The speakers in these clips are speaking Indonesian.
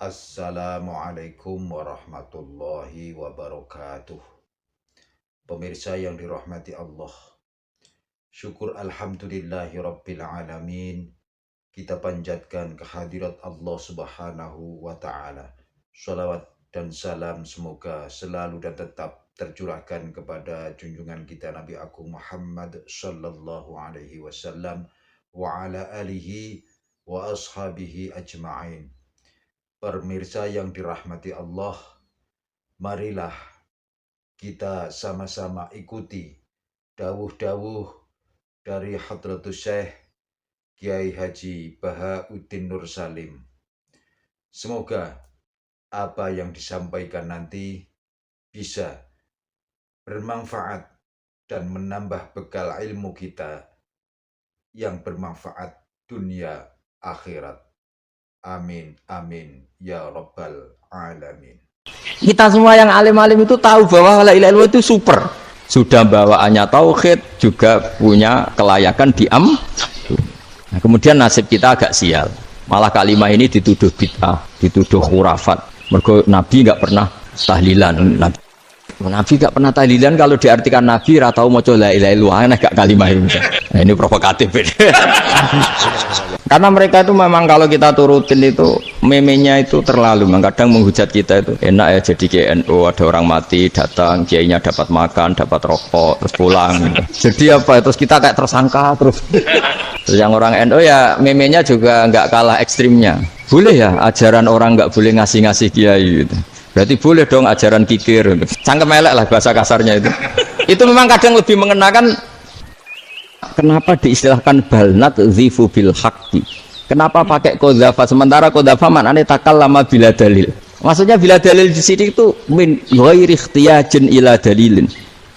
Assalamualaikum warahmatullahi wabarakatuh. Pemirsa yang dirahmati Allah, syukur alhamdulillahi rabbil alamin. Kita panjatkan kehadirat Allah subhanahu wa ta'ala. Salawat dan salam semoga selalu dan tetap tercurahkan kepada junjungan kita Nabi Agung Muhammad sallallahu alaihi wasallam wa ala alihi wa ashabihi ajma'in. Pemirsa yang dirahmati Allah, marilah kita sama-sama ikuti dawuh-dawuh dari Hadratus Syekh Kiai Haji Bahauddin Nur Salim. Semoga apa yang disampaikan nanti bisa bermanfaat dan menambah bekal ilmu kita yang bermanfaat dunia akhirat. Amin, amin, ya rabbal alamin. Kita semua yang alim-alim itu tahu bahwa la ilaha illallah itu super. Sudah bawaannya tauhid, juga punya kelayakan Nah, kemudian nasib kita agak sial. Malah kalimat ini dituduh bid'ah, dituduh khurafat. Mergo Nabi nggak pernah tahlilan. Nabi nggak pernah tahlilan, kalau diartikan Nabi ratau maca la ilaha illallah, agak kalimat ini. Nah, ini provokatif. Karena mereka itu memang kalau kita turutin itu memenya itu terlalu, kadang menghujat kita itu enak ya jadi KNU, ada orang mati datang, kiainya dapat makan, dapat rokok, terus pulang. Jadi apa? Terus kita kayak tersangka terus. Terus yang orang NU ya memenya juga nggak kalah ekstrimnya. Boleh ya ajaran orang nggak boleh ngasih-ngasih kiai gitu. Berarti boleh dong ajaran kikir. Cangkem elek lah bahasa kasarnya itu. Itu memang kadang lebih mengenakan. Kenapa diistilahkan balnat zifu bil haqqi? Kenapa pakai kodhafa? Sementara kodhafa maknanya takallama bila dalil. Maksudnya bila dalil di sini itu min ghairi ikhtiyajin ila dalilin.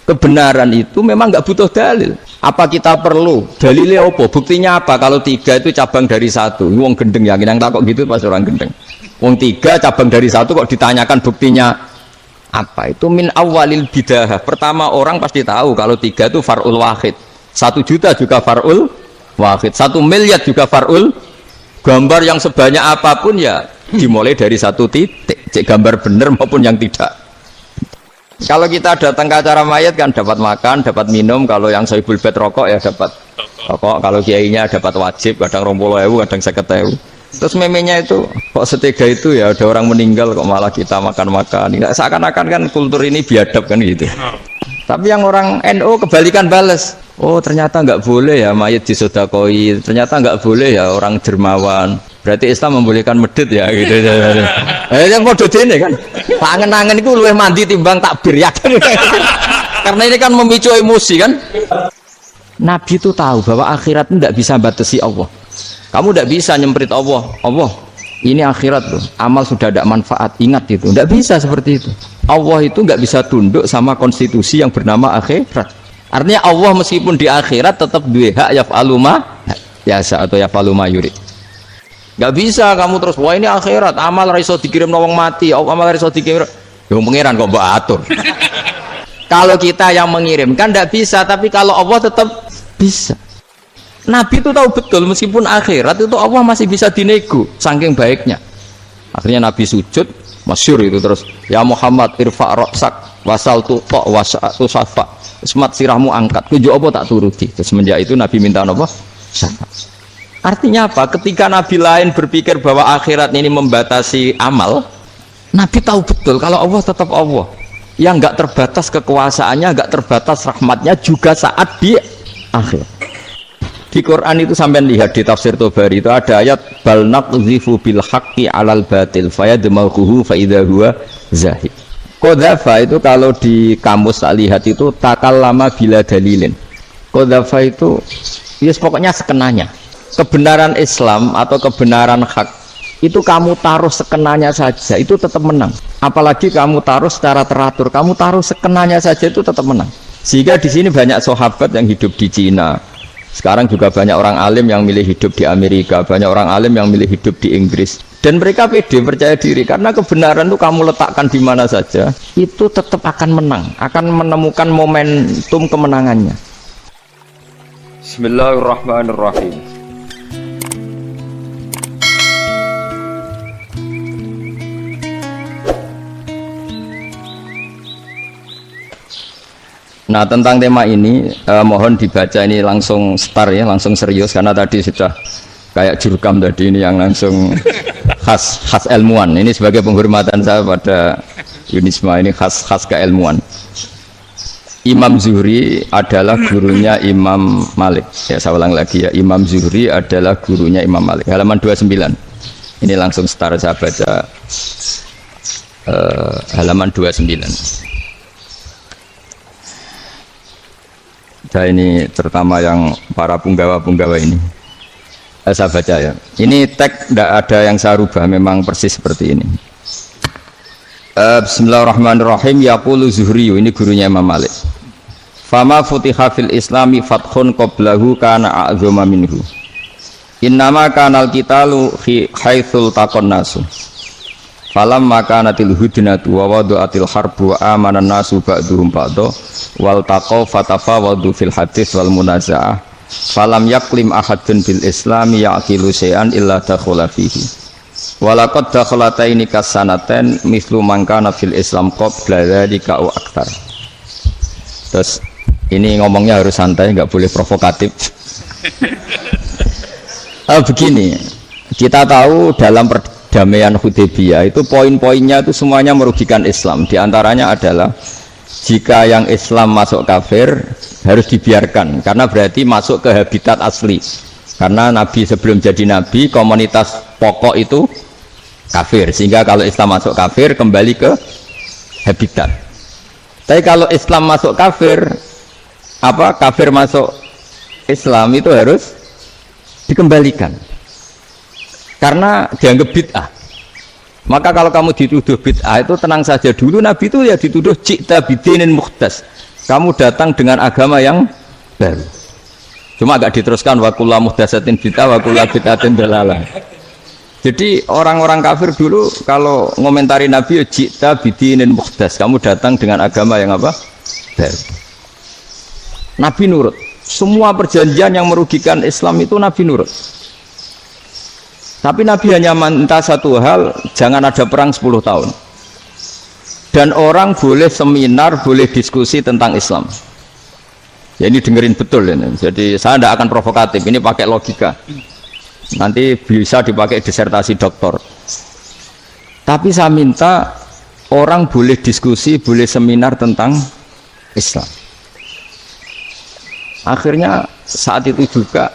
Kebenaran itu memang nggak butuh dalil. Apa kita perlu dalilnya apa? Buktinya apa? Kalau 3 itu cabang dari 1. Wong gendeng yakin yang takut gitu pas orang gendeng. Wong 3 cabang dari 1 kok ditanyakan buktinya apa? Itu min awalil bidah. Pertama orang pasti tahu kalau 3 itu far'ul wahid. 1 juta juga far'ul wahid, 1 miliar juga far'ul. Gambar yang sebanyak apapun ya dimulai dari 1 titik, cek gambar bener maupun yang tidak. Kalau kita datang ke acara mayat kan dapat makan, dapat minum. Kalau yang sohibul bed rokok ya dapat rokok. Kalau kiainya dapat wajib, kadang 20.000, kadang 50.000. Terus memenya itu kok setega itu ya, ada orang meninggal kok malah kita makan-makan. Seakan-akan kan kultur ini biadab kan gitu. Tapi yang orang NU kebalikan bales. Oh ternyata nggak boleh ya mayat disodakoi, ternyata nggak boleh ya orang dermawan. Berarti Islam membolehkan medit ya gitu. Yang kode ini kan, angen-angen itu luwih mandi timbang takbir ya kan. Karena ini kan memicu emosi kan. Nabi itu tahu bahwa akhirat itu tidak bisa batasi Allah. Kamu tidak bisa nyemprit Allah. Allah ini akhirat loh, amal sudah tidak manfaat, ingat itu. Tidak bisa seperti itu. Allah itu nggak bisa tunduk sama konstitusi yang bernama akhirat. Artinya Allah meskipun di akhirat tetap duwe hak yaf'alu ma yasa atau yaf'alu ma yurid. Nggak bisa kamu terus wah ini akhirat, amal raiso dikirim nawang mati, amal raiso dikirim. Ya pengiran kok mbak atur. Kalau kita yang mengirimkan tidak bisa, tapi kalau Allah tetap bisa. Nabi itu tahu betul meskipun akhirat itu Allah masih bisa dinego saking baiknya. Akhirnya Nabi sujud masyhur itu terus ya Muhammad irfa' ra'sak wasal tu ta' wasatu safa. Semat sirahmu angkat, kujo apa tak turuti. Terus semenjak itu Nabi minta apa? Syafaat. Artinya apa? Ketika Nabi lain berpikir bahwa akhirat ini membatasi amal, Nabi tahu betul kalau Allah tetap Allah. Yang nggak terbatas kekuasaannya, nggak terbatas rahmatnya juga saat di akhir. Di Quran itu sampai lihat di tafsir Tobari itu ada ayat bal naqdhifu bil haqqi 'alal batil fayadmaghuhu fa idza huwa zahid. Qadhafa itu kalau di kamus tak lihat itu takallama bila dalilin. Qadhafa itu ya pokoknya sekenanya. Kebenaran Islam atau kebenaran hak itu kamu taruh sekenanya saja itu tetap menang. Apalagi kamu taruh secara teratur, kamu taruh sekenanya saja itu tetap menang. Sehingga di sini banyak sahabat yang hidup di Cina. Sekarang juga banyak orang alim yang milih hidup di Amerika, banyak orang alim yang milih hidup di Inggris. Dan mereka pede, percaya diri karena kebenaran itu kamu letakkan di mana saja, itu tetap akan menang, akan menemukan momentum kemenangannya. Bismillahirrahmanirrahim. Nah tentang tema ini mohon dibaca ini langsung start ya, langsung serius karena tadi sudah kayak jurkam tadi ini yang langsung khas ilmuwan. Ini sebagai penghormatan saya pada Yunisma, ini khas keilmuan. Imam Zuhri adalah gurunya Imam Malik. Ya saya ulang lagi ya, Imam Zuhri adalah gurunya Imam Malik. Halaman 29. Ini langsung start saya baca halaman 29. Nah, ini terutama yang para punggawa-punggawa ini saya baca ya. Ini teks tidak ada yang saya rubah, memang persis seperti ini. Bismillahirrahmanirrahim. Yaqulu Zuhri, ini gurunya Imam Malik. Fama futiha fil islami fathun qablahu kana a'zama minhu. Innama kanal qitalu haitsul taqon nasu. Falam makanatil hudnatu wa wadu'atil harbu wa amanan nasu ba'duhum ba'do wal taqaw fatafawadu fil hadis wal munaza'ah falam yaklim ahadun bil islami ya'qilu syai'an illa dakhala fihi walaqad dakhalataini kasanaten mislu man kana fil islam qabla dzalika au aktsar. Terus ini ngomongnya harus santai, nggak boleh provokatif. Begini, kita tahu dalam perdamaian Hudaybiyah itu poin-poinnya itu semuanya merugikan Islam. Di antaranya adalah jika yang Islam masuk kafir harus dibiarkan karena berarti masuk ke habitat asli. Karena Nabi sebelum jadi Nabi komunitas pokok itu kafir, sehingga kalau Islam masuk kafir kembali ke habitat. Tapi kalau Islam masuk kafir, kafir masuk Islam itu harus dikembalikan karena dianggap bid'ah. Maka kalau kamu dituduh bid'ah itu tenang saja dulu. Nabi itu ya dituduh ji'ta bidinin muhdas, kamu datang dengan agama yang baru. Cuma agak diteruskan wa kullu muhdatsatin bid'ah wa kullu bid'atin dalalah. Jadi orang-orang kafir dulu kalau ngomentari Nabi ya ji'ta bidinin muhdas, kamu datang dengan agama yang baru. Nabi nurut. Semua perjanjian yang merugikan Islam itu Nabi nurut. Tapi Nabi hanya minta satu hal, jangan ada perang 10 tahun. Dan orang boleh seminar, boleh diskusi tentang Islam. Ya ini dengerin betul ini. Jadi saya tidak akan provokatif, ini pakai logika. Nanti bisa dipakai disertasi doktor. Tapi saya minta orang boleh diskusi, boleh seminar tentang Islam. Akhirnya saat itu juga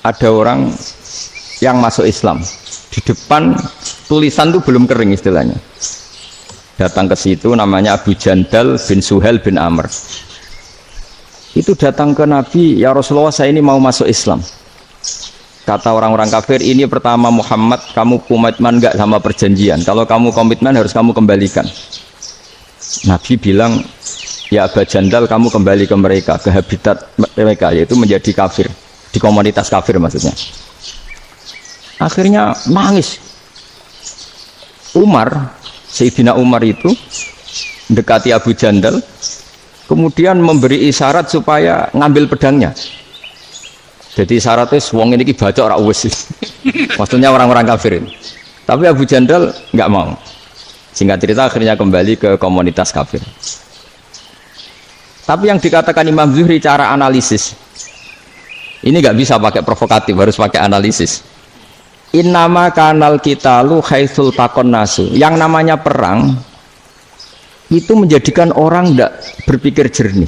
ada orang yang masuk Islam. Di depan tulisan itu belum kering istilahnya. Datang ke situ namanya Abu Jandal bin Suhail bin Amr. Itu datang ke Nabi, ya Rasulullah saya ini mau masuk Islam. Kata orang-orang kafir, ini pertama Muhammad, kamu komitmen enggak sama perjanjian? Kalau kamu komitmen harus kamu kembalikan. Nabi bilang, ya Abu Jandal kamu kembali ke mereka, ke habitat mereka, yaitu menjadi kafir, di komunitas kafir maksudnya. Akhirnya nangis. Sayyidina Umar itu mendekati Abu Jandal, kemudian memberi isyarat supaya ngambil pedangnya. Jadi isyaratnya wong ini baca ora wis. Maksudnya orang-orang kafir. Tapi Abu Jandal nggak mau. Singkat cerita akhirnya kembali ke komunitas kafir. Tapi yang dikatakan Imam Zuhri cara analisis ini nggak bisa pakai provokatif, harus pakai analisis. Innama kanal qitalu haitsul taqon nasu. Yang namanya perang itu menjadikan orang tidak berpikir jernih.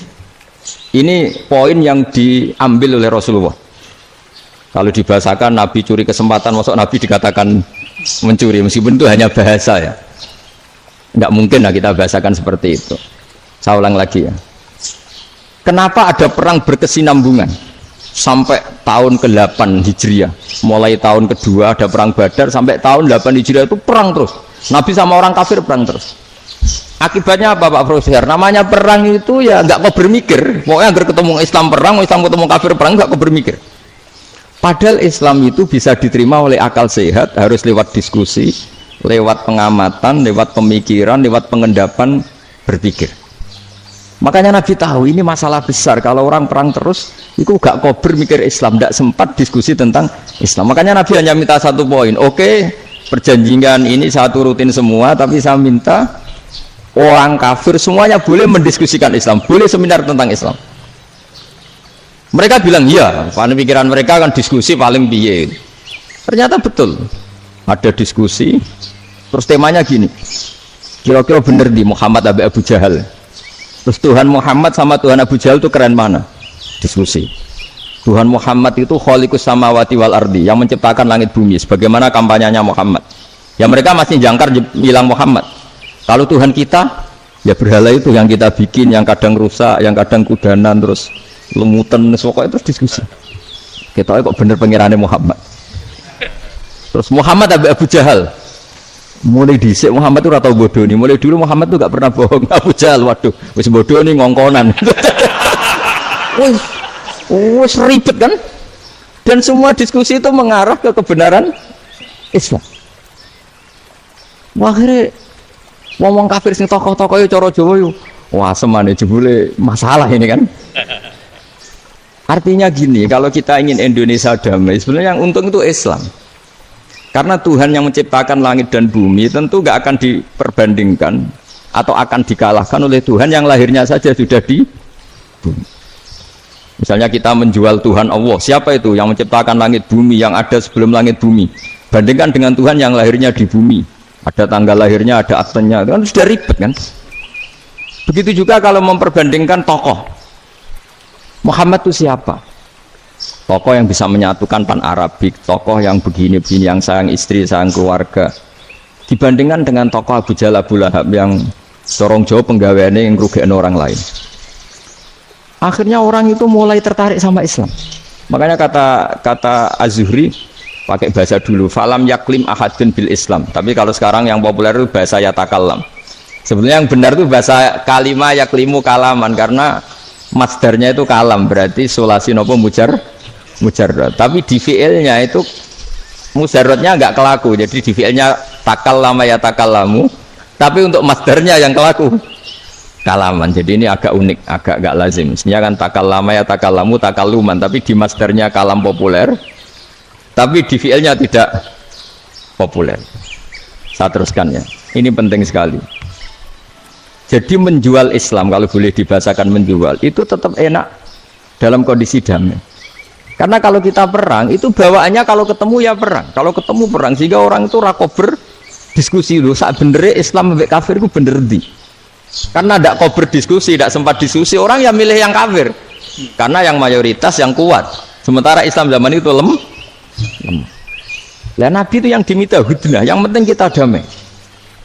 Ini poin yang diambil oleh Rasulullah. Kalau dibahasakan Nabi curi kesempatan, masuk Nabi dikatakan mencuri, meskipun itu hanya bahasa ya. Nggak mungkin lah kita bahasakan seperti itu. Saya ulang lagi ya. Kenapa ada perang berkesinambungan? Sampai tahun ke-8 Hijriah, mulai tahun kedua ada perang Badar, sampai tahun 8 Hijriah itu perang terus. Nabi sama orang kafir perang terus. Akibatnya apa Pak Profesor? Namanya perang itu ya nggak kau bermikir. Pokoknya agar ketemu Islam perang, Islam ketemu kafir perang, nggak kau bermikir. Padahal Islam itu bisa diterima oleh akal sehat, harus lewat diskusi, lewat pengamatan, lewat pemikiran, lewat pengendapan berpikir. Makanya Nabi tahu ini masalah besar. Kalau orang perang terus, itu gak kober mikir Islam, tidak sempat diskusi tentang Islam. Makanya Nabi hanya minta satu poin. Oke, perjanjian ini saya turutin semua, tapi saya minta orang kafir semuanya boleh mendiskusikan Islam, boleh seminar tentang Islam. Mereka bilang iya, paling pikiran mereka kan diskusi paling piye. Ternyata betul, ada diskusi. Terus temanya gini, kira-kira bener di Muhammad Abu Jahal. Terus Tuhan Muhammad sama Tuhan Abu Jahal itu keren mana? Diskusi. Tuhan Muhammad itu khaliqus samawati wal ardi, yang menciptakan langit bumi. Sebagaimana kampanyenya Muhammad. Ya mereka masih jangkar bilang Muhammad. Kalau Tuhan kita, ya berhala itu yang kita bikin, yang kadang rusak, yang kadang kudanan, terus lemutan, pokoknya terus diskusi. Kita kok bener pengirannya Muhammad. Terus Muhammad Abu Jahal. Mulai dhisik Muhammad itu ora tau bodoh nih. Mulai dulu Muhammad itu gak pernah bohong. Abu Jahal, waduh, wis bodoh nih ngongkonan. Wis ribet kan? Dan semua diskusi itu mengarah ke kebenaran Islam. Wah, akhirnya ngomong kafir sing tokoh-tokoh yo cara Jawa yo. Wah, semane jebule masalah ini kan. Artinya gini, kalau kita ingin Indonesia damai, sebenarnya yang untung itu Islam. Karena Tuhan yang menciptakan langit dan bumi tentu gak akan diperbandingkan atau akan dikalahkan oleh Tuhan yang lahirnya saja sudah di bumi. Misalnya kita menjual Tuhan Allah, siapa itu yang menciptakan langit bumi, yang ada sebelum langit bumi, bandingkan dengan Tuhan yang lahirnya di bumi, ada tanggal lahirnya, ada aktenya, kan sudah ribet kan. Begitu juga kalau memperbandingkan tokoh, Muhammad itu siapa? Tokoh yang bisa menyatukan pan Arabik, tokoh yang begini-begini, yang sayang istri, sayang keluarga, dibandingkan dengan tokoh Abu Jahal, Abu Lahab yang sorong jauh penggaweannya yang rugikan orang lain. Akhirnya orang itu mulai tertarik sama Islam. Makanya kata Az-Zuhri pakai bahasa dulu, falam yaklim ahadun bil Islam. Tapi kalau sekarang yang populer itu bahasa yatakallam. Sebenarnya yang benar itu bahasa kalimah yaklimu kalaman, karena masdarnya itu kalam, berarti sulasi nopo mujarrad. Tapi di fiilnya itu mujarradnya enggak kelaku. Jadi di fiilnya takallama yatakallamu, tapi untuk masdarnya yang kelaku kalaman. Jadi ini agak unik, agak gak lazim. Sebenarnya kan takallama yatakallamu takalluman, tapi di masdarnya kalam populer, tapi di fiilnya tidak populer. Saya teruskan ya, ini penting sekali. Jadi menjual Islam, kalau boleh dibahasakan menjual, itu tetap enak dalam kondisi damai. Karena kalau kita perang, itu bawaannya kalau ketemu ya perang, kalau ketemu perang, sehingga orang itu rakober diskusi dulu, saat bener Islam sampai kafir itu bener di. Karena tidak kober diskusi, tidak sempat diskusi, orang yang milih yang kafir, karena yang mayoritas yang kuat. Sementara Islam zaman itu lemah. Lah Nabi itu yang diminta hudnah, yang penting kita damai.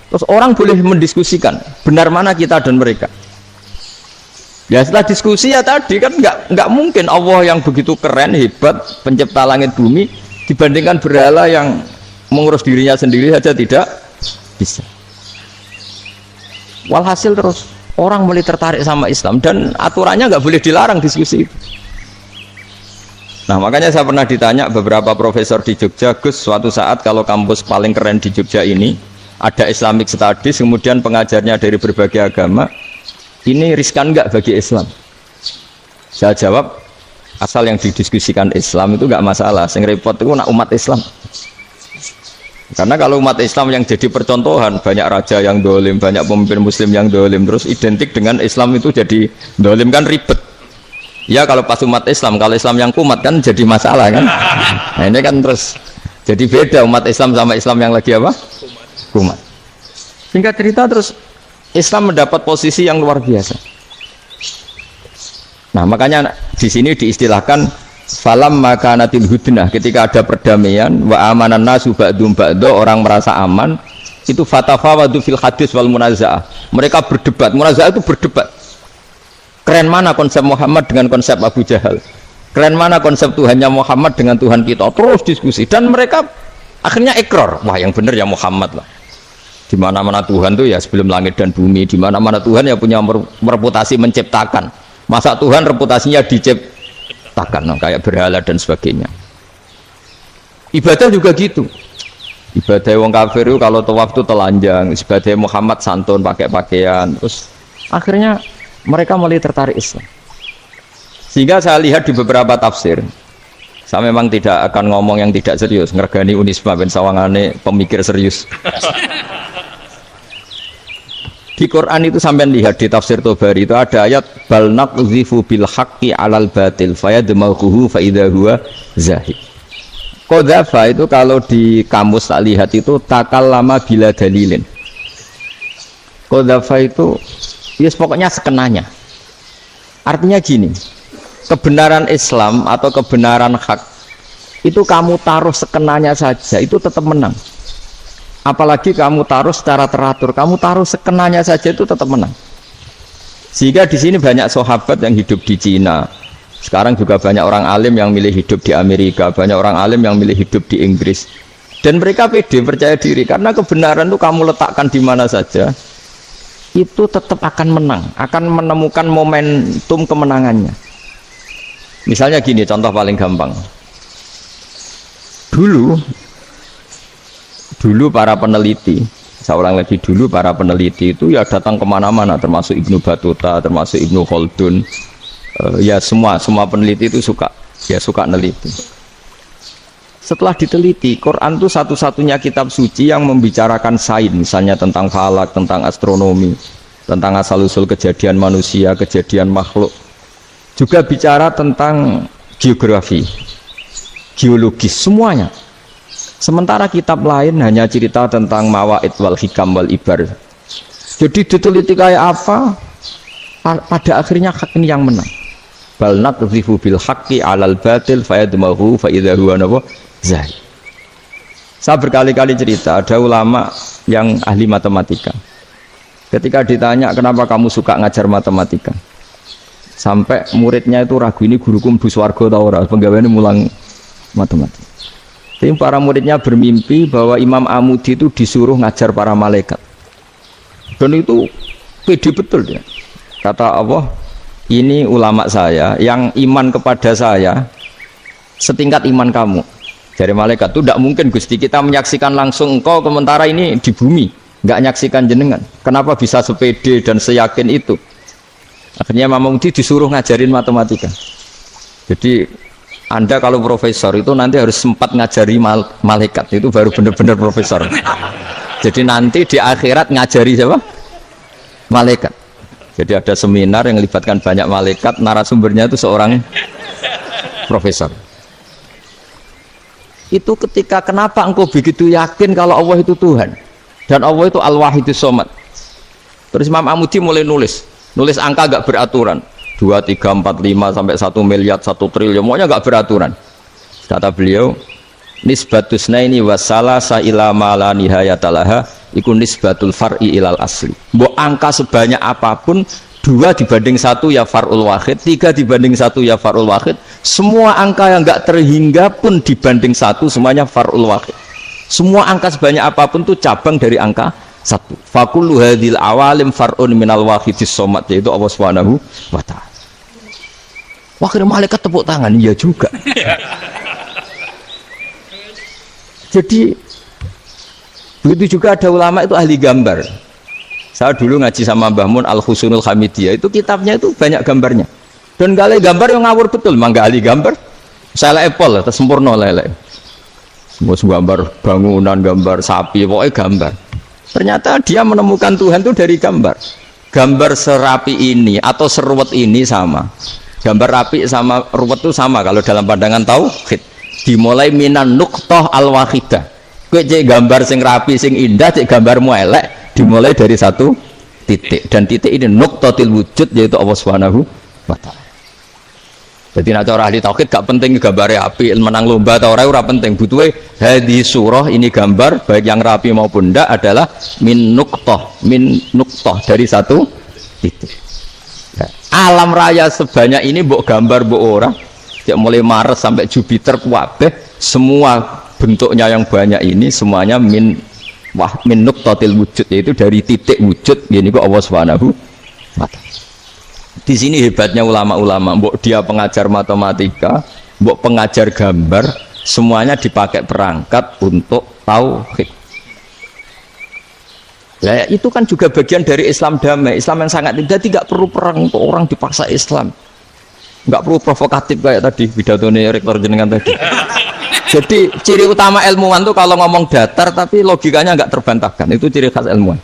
Terus orang boleh mendiskusikan benar mana kita dan mereka. Ya setelah diskusi ya tadi kan nggak mungkin Allah yang begitu keren hebat pencipta langit bumi dibandingkan berhala yang mengurus dirinya sendiri saja tidak bisa. Walhasil terus orang mulai tertarik sama Islam dan aturannya nggak boleh dilarang diskusi. Nah makanya saya pernah ditanya beberapa profesor di Jogja, Gus, suatu saat kalau kampus paling keren di Jogja ini ada Islamic Studies, kemudian pengajarnya dari berbagai agama, ini riskan nggak bagi Islam? Saya jawab, asal yang didiskusikan Islam itu nggak masalah, yang repot itu nak umat Islam. Karena kalau umat Islam yang jadi percontohan, banyak raja yang dolim, banyak pemimpin muslim yang dolim, terus identik dengan Islam itu jadi dolim, kan ribet. Ya kalau pas umat Islam, kalau Islam yang kumat kan jadi masalah kan. Nah ini kan terus jadi beda umat Islam sama Islam yang lagi apa? Kumat. Singkat cerita terus Islam mendapat posisi yang luar biasa. Nah makanya di sini diistilahkan falam makanatil hudnah, ketika ada perdamaian wa amanan nasu ba'dum ba'do, orang merasa aman, itu fatafawadu fil hadis wal munazaah, mereka berdebat. Munazaah itu berdebat, keren mana konsep Muhammad dengan konsep Abu Jahal, keren mana konsep Tuhannya Muhammad dengan Tuhan kita, terus diskusi. Dan mereka akhirnya ikrar, wah yang benar ya Muhammad lah. Di mana-mana Tuhan tuh ya sebelum langit dan bumi, di mana-mana Tuhan ya punya reputasi menciptakan. Masa Tuhan reputasinya diciptakan, nah, kayak berhala dan sebagainya. Ibadah juga gitu. Ibadah wong kafir itu kalau tawaf itu telanjang, ibadah Muhammad santun pakai pakaian. Terus akhirnya mereka mulai tertarik Islam. Sehingga saya lihat di beberapa tafsir, saya memang tidak akan ngomong yang tidak serius, ngergani Unisba ben sawangane pemikir serius. Di Quran itu sampai lihat di tafsir Tobari itu ada ayat bal naqdhifu bil haqqi 'alal batil fayadmaghuhu fa idza huwa zahid. Qadzafa itu kalau di kamus tak lihat itu takallama bila dalilin. Qadzafa itu ya pokoknya sekenanya. Artinya gini, kebenaran Islam atau kebenaran hak itu kamu taruh sekenanya saja itu tetap menang. Apalagi kamu taruh secara teratur, kamu taruh sekenanya saja itu tetap menang. Sehingga di sini banyak sahabat yang hidup di Cina. Sekarang juga banyak orang alim yang milih hidup di Amerika, banyak orang alim yang milih hidup di Inggris. Dan mereka pede, percaya diri karena kebenaran itu kamu letakkan di mana saja, itu tetap akan menang, akan menemukan momentum kemenangannya. Misalnya gini, contoh paling gampang. Dulu para peneliti, seorang lagi dulu para peneliti itu ya datang kemana-mana, termasuk Ibnu Battuta, termasuk Ibnu Khaldun, ya semua peneliti itu suka neliti. Setelah diteliti, Quran itu satu-satunya kitab suci yang membicarakan sains, misalnya tentang falak, tentang astronomi, tentang asal-usul kejadian manusia, kejadian makhluk, juga bicara tentang geografi, geologis, semuanya. Sementara kitab lain hanya cerita tentang mawaid wal hikam wal ibar. Jadi diteliti kayak apa, pada akhirnya hak ini yang menang. Bal naqdhifu bil haqqi 'alal batil fayadmaghu fa idza huwa zahid. Saya berkali-kali cerita, ada ulama yang ahli matematika. Ketika ditanya kenapa kamu suka ngajar matematika, sampai muridnya itu ragu, ini guruku mlebu swarga ta ora, penggaweane mulang matematika. Tapi para muridnya bermimpi bahwa Imam Amudi itu disuruh ngajar para malaikat. Dan itu pede betul dia. Kata Allah, ini ulama saya yang iman kepada saya setingkat iman kamu. Dari malaikat itu tidak mungkin Gusti, kita menyaksikan langsung engkau, sementara ini di bumi nggak nyaksikan jenengan. Kenapa bisa sepede dan seyakin itu? Akhirnya Imam Amudi disuruh ngajarin matematika. Jadi Anda kalau profesor itu nanti harus sempat ngajari malaikat, itu baru benar-benar profesor. Jadi nanti di akhirat ngajari siapa? Malaikat. Jadi ada seminar yang melibatkan banyak malaikat, narasumbernya itu seorang profesor. Itu ketika kenapa engkau begitu yakin kalau Allah itu Tuhan dan Allah itu Al-Wahidus Shomad. Terus Imam Amudi mulai nulis angka gak beraturan. 2, 3, 4, 5 sampai 1 miliar, 1 triliun, semuanya nggak beraturan. Kata beliau, nisbatusna ini wasalasa ila ma la nihayatalaha iku nisbatul far'i ilal asli. Mbok angka sebanyak apapun, 2 dibanding 1 ya far'ul wahid, 3 dibanding 1 ya far'ul wahid. Semua angka yang nggak terhingga pun dibanding 1 semuanya far'ul wahid. Semua angka sebanyak apapun itu cabang dari angka 1. Fakullu hadhil awalim far'un minal wahidis shomad, yaitu Allah Subhanahu wa ta'ala. Akhirnya malaikat tepuk tangan, iya juga. Jadi begitu juga ada ulama itu ahli gambar. Saya dulu ngaji sama Mbah Mun Al-Husunul Hamidiyah, itu kitabnya itu banyak gambarnya. Dan gale gambar yang ngawur betul, memang gak ahli gambar. Saya Apple, sempurna lele. Semua gambar bangunan, gambar sapi, pokoknya gambar. Ternyata dia menemukan Tuhan itu dari gambar. Gambar serapi ini atau seruwet ini sama. Gambar rapi sama ruwet itu sama kalau dalam pandangan tauhid. Dimulai minan nuqtah al-wahidah. Kowe cek gambar sing rapi sing indah, cek gambarmu elek, dimulai dari 1 titik. Dan titik ini nuqtatil wujud, yaitu Allah Subhanahu wa ta'ala. Jadi nek cara ahli tauhid gak penting gambare api, menang lomba atau ora penting. Butuhe hadis surah ini gambar baik yang rapi maupun ndak adalah min nuqtah dari 1 titik. Alam raya sebanyak ini mbok gambar mbok ora, ya mulai Mars sampai Jupiter kabeh semua bentuknya yang banyak ini semuanya min nuqtatil wujud, yaitu dari titik wujud. Ini kok Allah Subhanahu wa ta'ala. Di sini hebatnya ulama-ulama, mbok dia pengajar matematika, mbok pengajar gambar, semuanya dipakai perangkat untuk tauhid. Ya, itu kan juga bagian dari Islam damai, Islam yang sangat tidak perlu perang untuk orang dipaksa Islam, nggak perlu provokatif kayak tadi pidatonya rektor jenengan tadi. Jadi ciri utama ilmuwan tuh kalau ngomong datar tapi logikanya nggak terbantahkan, itu ciri khas ilmuwan.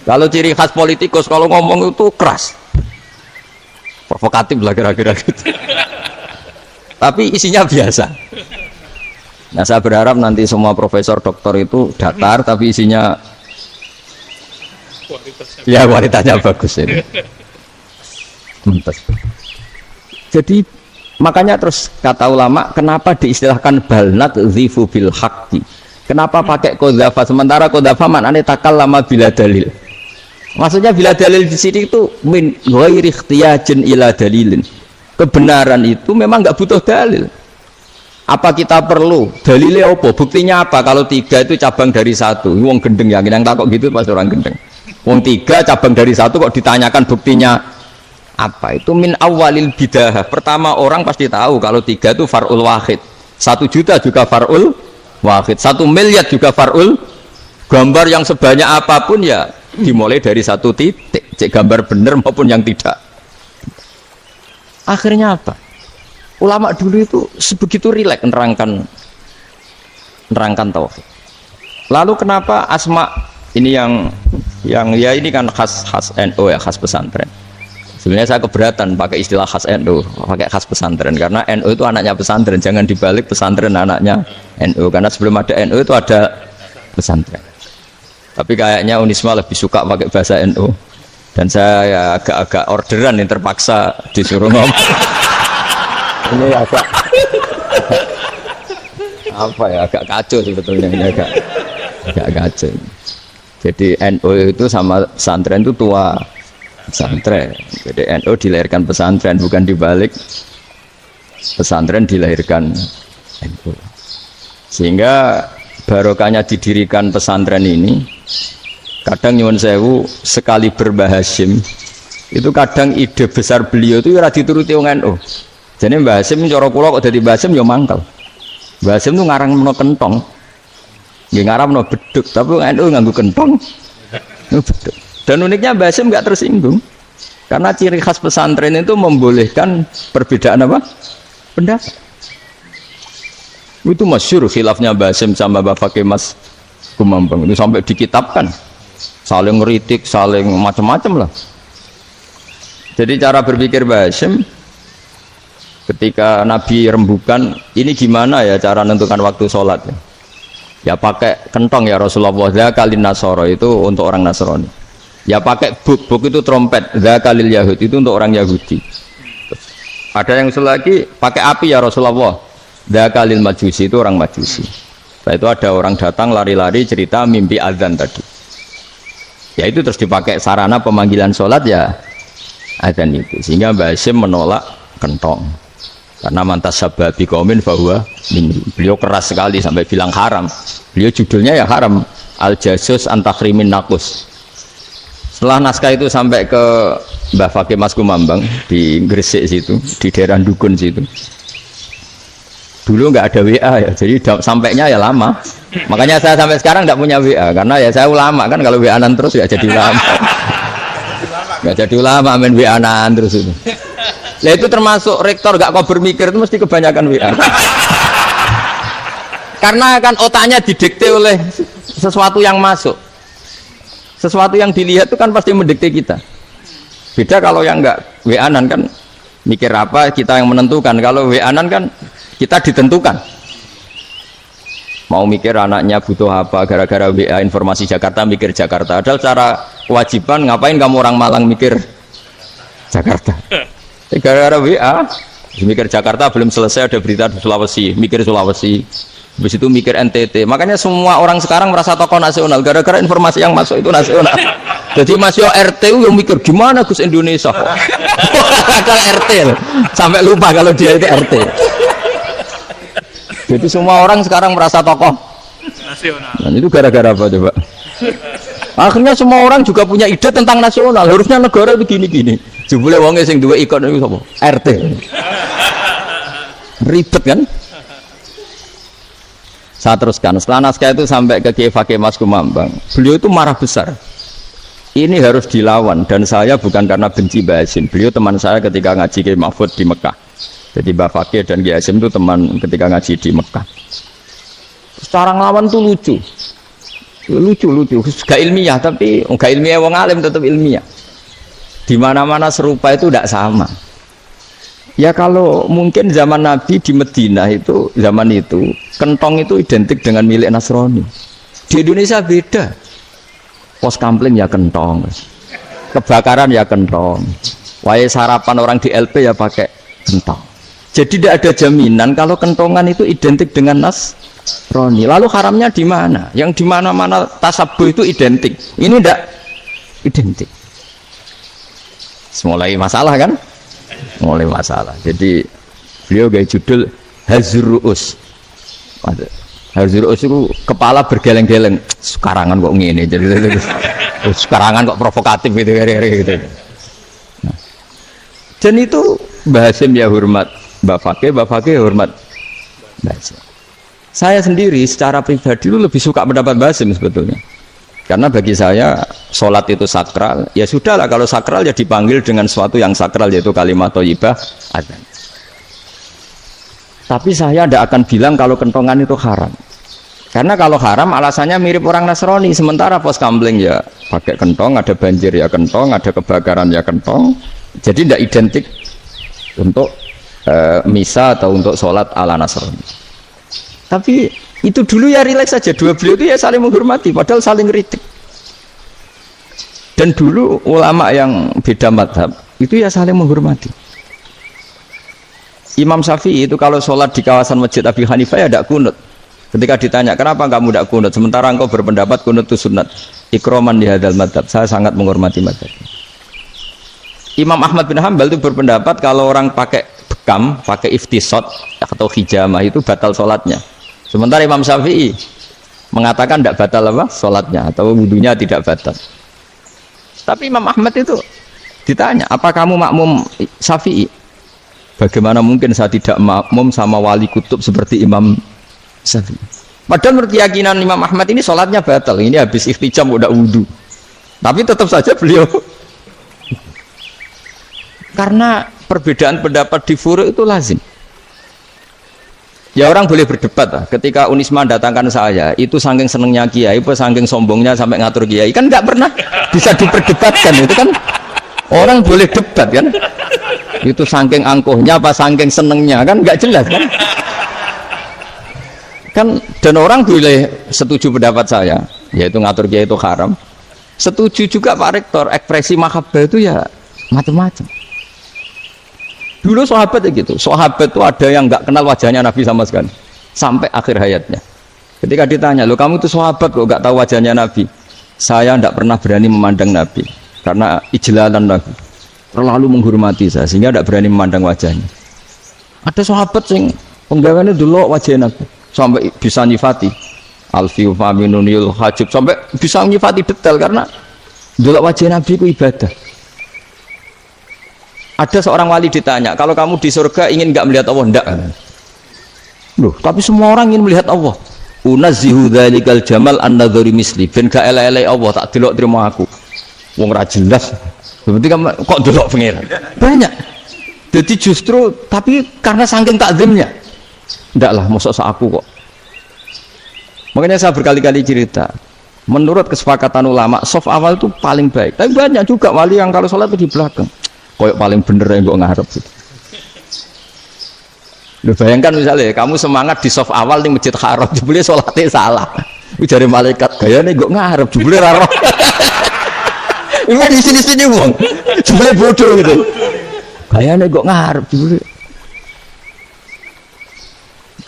Kalau ciri khas politikus kalau ngomong itu keras, provokatif lah kira-kira gitu. Tapi isinya biasa. Nah saya berharap nanti semua profesor doktor itu datar tapi isinya ya kualitasnya bagus ini. Jadi makanya terus kata ulama kenapa diistilahkan balnat zifu bil haqqi, kenapa pakai kodhafa sementara kodhafa maknanya takallama bila dalil. Maksudnya bila dalil di sini itu min ghairi ikhtiyajin ila dalilin, kebenaran itu memang nggak butuh dalil. Apa kita perlu dalilnya apa, buktinya apa? Kalau 3 itu cabang dari 1, wong gendeng yakin yang takut gitu pasti orang gendeng. Wong 3 cabang dari 1 kok ditanyakan buktinya apa? Itu min awalil bidah. Pertama orang pasti tahu kalau 3 itu far'ul wahid, 1 juta juga far'ul wahid, 1 miliar juga far'ul. Gambar yang sebanyak apapun ya dimulai dari 1 titik, cek gambar bener maupun yang tidak. Akhirnya apa? Ulama dulu itu sebegitu rileks nerangkan tauhid. Lalu kenapa asma ini yang ya ini kan khas NU ya, khas pesantren. Sebenarnya saya keberatan pakai istilah khas NU, pakai khas pesantren karena NU itu anaknya pesantren, jangan dibalik pesantren anaknya NU, karena sebelum ada NU itu ada pesantren. Tapi kayaknya Unisma lebih suka pakai bahasa NU dan saya ya agak-agak orderan yang terpaksa disuruh ngomong. Ini agak apa ya, agak kacau sebetulnya, ini agak kacau. Jadi NU itu sama pesantren itu tua pesantren. Jadi NU dilahirkan pesantren, bukan dibalik pesantren dilahirkan NU. Sehingga barokahnya didirikan pesantren ini, kadang nyuwun sewu sekali Mbah Hasyim itu kadang ide besar beliau itu ora dituruti wong NU. Jadi Mbah Hasyim cara kula kok dadi Mbah Hasyim ya mangkel. Mbah Hasyim itu ngarang meno kentong. Nggih ngarang meno beduk, tapi NU nganggo kentong. Beduk. Dan uniknya Mbah Hasyim enggak tersinggung. Karena ciri khas pesantren itu membolehkan perbedaan apa? Pendapat. Itu masyhur khilafnya Mbah Hasyim sama Mbah Fakih Mas Kumambang itu sampai dikitabkan. Saling ngeritik, saling macam-macam lah. Jadi cara berpikir Mbah Hasyim ketika Nabi rembukan, ini gimana ya cara menentukan waktu sholat ya? Ya pakai kentong ya Rasulullah, zakalin nasoro itu untuk orang Nasrani. Ya pakai buk itu trompet, zakalil Yahud itu untuk orang Yahudi. Ada yang usul lagi pakai api ya Rasulullah, zakalil Majusi itu orang Majusi. Setelah itu ada orang datang lari-lari cerita mimpi azan tadi. Ya itu terus dipakai sarana pemanggilan sholat ya azan itu. Sehingga Mbah Hasyim menolak kentong. Karena mantas sababi kaumin bahwa beliau keras sekali sampai bilang haram. Beliau judulnya ya haram, al jasus antakhrimin nakus. Setelah naskah itu sampai ke Mbah Fakih Mas Kumambang di Gresik situ, di daerah Dukun situ. Dulu nggak ada WA ya, jadi sampainya ya lama. Makanya saya sampai sekarang nggak punya WA karena ya saya ulama kan, kalau WA-an terus nggak jadi ulama. Nggak jadi ulama main WA-an terus itu. Nah itu termasuk rektor gak kau bermikir itu mesti kebanyakan WA. Karena kan otaknya didikte oleh sesuatu yang masuk, sesuatu yang dilihat itu kan pasti mendikte kita. Beda kalau yang enggak WA-an kan mikir apa kita yang menentukan. Kalau WA-an kan kita ditentukan. Mau mikir anaknya butuh apa gara-gara WA informasi Jakarta mikir Jakarta. Padahal secara kewajiban ngapain kamu orang Malang mikir Jakarta? Gara-gara WA mikir Jakarta belum selesai ada berita di Sulawesi, mikir Sulawesi. Habis itu mikir NTT. Makanya semua orang sekarang merasa tokoh nasional gara-gara informasi yang masuk itu nasional. Jadi masih RT yang mikir gimana Gus Indonesia kok. Ada RT loh. Sampai lupa kalau dia itu RT. Jadi semua orang sekarang merasa tokoh nasional. Dan itu gara-gara apa coba? Akhirnya semua orang juga punya ide tentang nasional. Harusnya negara itu gini-gini. Jebule wong sing duwe ikon itu sapa? RT. Ribet kan? Saya teruskan. Setelah naskah itu sampai ke Kiai Fakih Mas Kumambang. Beliau itu marah besar. Ini harus dilawan dan saya bukan karena benci Mbah Hasyim. Beliau teman saya ketika ngaji Kiai Mahfud di Mekah. Jadi Mbah Fakih dan Kiai Hasyim itu teman ketika ngaji di Mekah. Secara ngelawan tuh lucu. Lucu, gak ilmiah tapi gak ilmiah wong alim tetap ilmiah. Di mana-mana serupa itu tidak sama. Ya kalau mungkin zaman Nabi di Madinah itu zaman itu kentong itu identik dengan milik Nasrani. Di Indonesia beda. Pos kampling ya kentong, kebakaran ya kentong, wae sarapan orang di LP ya pakai kentong. Jadi tidak ada jaminan kalau kentongan itu identik dengan Nasrani. Lalu haramnya di mana? Yang di mana-mana tasabuh itu identik. Ini tidak identik. Mulai masalah kan? Mulai masalah. Jadi beliau gaya judul Hazruus. Hazruus itu kepala bergeleng-geleng. Sekarangan kok ngene. Jadi sekarangan kok provokatif gitu. Nah. Dan itu Mbah Hasyim ya hormat Mbak Fakih hormat Mbah Hasyim. Saya sendiri secara pribadi itu lebih suka pendapat Mbah Hasyim sebetulnya. Karena bagi saya sholat itu sakral, ya sudahlah kalau sakral ya dipanggil dengan sesuatu yang sakral yaitu kalimat thayyibah adzan. Tapi saya tidak akan bilang kalau kentongan itu haram. Karena kalau haram alasannya mirip orang Nasrani, sementara pos kampling ya pakai kentong, ada banjir ya kentong, ada kebakaran ya kentong. Jadi tidak identik untuk misa atau untuk sholat ala Nasrani. Tapi itu dulu ya rileks saja, dua beliau itu ya saling menghormati padahal saling kritik. Dan dulu ulama yang beda madhab itu ya saling menghormati. Imam Syafi'i itu kalau sholat di kawasan Masjid Abi Hanifah ya tidak kunut. Ketika ditanya kenapa kamu tidak kunut sementara engkau berpendapat kunut itu sunat, ikroman di hadal madhab, saya sangat menghormati madhab. Imam Ahmad bin Hanbal itu berpendapat kalau orang pakai bekam, pakai iftisot atau hijamah itu batal sholatnya. Sementara Imam Syafi'i mengatakan tidak batal apa sholatnya atau wudunya tidak batal. Tapi Imam Ahmad itu ditanya, apa kamu makmum Syafi'i? Bagaimana mungkin saya tidak makmum sama wali kutub seperti Imam Syafi'i? Padahal menurut keyakinan Imam Ahmad ini sholatnya batal. Ini habis ihtijam udah wudu. Tapi tetap saja beliau karena perbedaan pendapat di furu' itu lazim. Ya orang boleh berdebat lah. Ketika Unisma datangkan saya, itu saking senengnya kiai, apa saking sombongnya sampai ngatur kiai, kan nggak pernah bisa diperdebatkan. Itu kan orang boleh debat kan? Itu saking angkuhnya apa saking senengnya kan nggak jelas kan? Kan dan orang boleh setuju pendapat saya, yaitu ngatur kiai itu haram. Setuju juga Pak Rektor, ekspresi mahabbah itu ya macam-macam. Dulu sahabat gitu, sahabat itu ada yang nggak kenal wajahnya Nabi sama sekali sampai akhir hayatnya. Ketika ditanya, lo kamu itu sahabat kok nggak tahu wajahnya Nabi? Saya tidak pernah berani memandang Nabi karena ijlalan Nabi, terlalu menghormati saya sehingga tidak berani memandang wajahnya. Ada sahabat yang penggawaannya dulu wajah Nabi sampai bisa nyifati alfiu faminunil hajib, sampai bisa nyifati detail karena dulu wajah Nabi itu ibadah. Ada seorang wali ditanya, kalau kamu di surga ingin nggak melihat Allah? Enggak. Loh, tapi semua orang ingin melihat Allah. Unazzihu dzalikal jamal an-nadhari misli, ben gak elek-elek Allah tak delok terima aku. Wong ra jelas. Berarti kok delok pangeran. Banyak. Jadi justru tapi karena saking takzimnya. Enggak lah, mosok sak aku kok. Makanya saya berkali-kali cerita, menurut kesepakatan ulama, soft awal itu paling baik. Tapi banyak juga wali yang kalau sholat itu di belakang. Koyok paling bener yang gue ngarep gitu. Lu bayangkan misalnya kamu semangat di soft awal di masjid haram, jebule sholatnya salah. Ujar malaikat gaya nih gue ngarep, jebule raro. Ini di sini wong, jebule bodoh gitu. Gaya nih gue ngarep, jebule.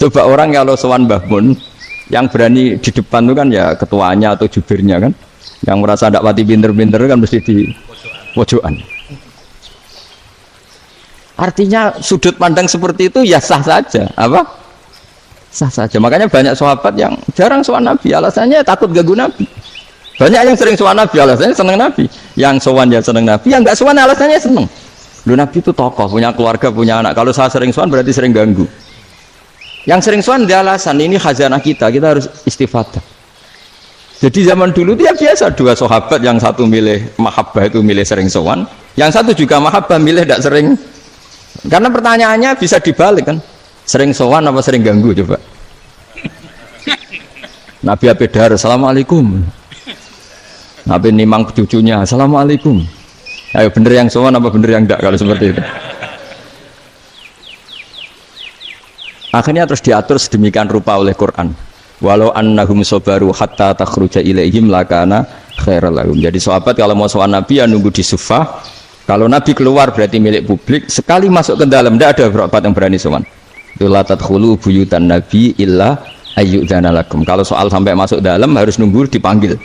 Coba orang kalau sowan Mbah Mun, yang berani di depan itu kan ya ketuanya atau jubirnya kan, yang merasa tidak pati pinter-pinter kan mesti di pojokan. Artinya sudut pandang seperti itu ya sah saja, apa? Sah saja. Makanya banyak sahabat yang jarang sowan Nabi, alasannya takut ganggu Nabi. Banyak yang sering sowan Nabi, alasannya seneng Nabi. Yang sowan ya seneng Nabi, yang nggak sowan alasannya seneng. Lu Nabi itu tokoh, punya keluarga, punya anak. Kalau saya sering sowan berarti sering ganggu. Yang sering sowan dia alasan ini khazanah kita harus istifadah. Jadi zaman dulu itu ya biasa, dua sahabat yang satu milih mahabbah itu milih sering sowan, yang satu juga mahabbah milih tidak sering. Karena pertanyaannya bisa dibalik kan, sering sowan apa sering ganggu coba? Nabi ape dar, assalamualaikum. Nabi nimang cucunya, assalamualaikum. Ayo bener yang sowan apa bener yang enggak kalau seperti itu. Akhirnya terus diatur sedemikian rupa oleh Quran. Walau annahum sabaru hatta takhruja ilaihim lakana khairal lahum. Jadi sahabat kalau mau sowan Nabi ya nunggu di Sufah. Kalau Nabi keluar berarti milik publik. Sekali masuk ke dalam tidak ada sahabat yang berani sowan. La tadkhulu buyutan nabi illa ayyudzana lakum. Kalau soal sampai masuk dalam harus nunggu dipanggil.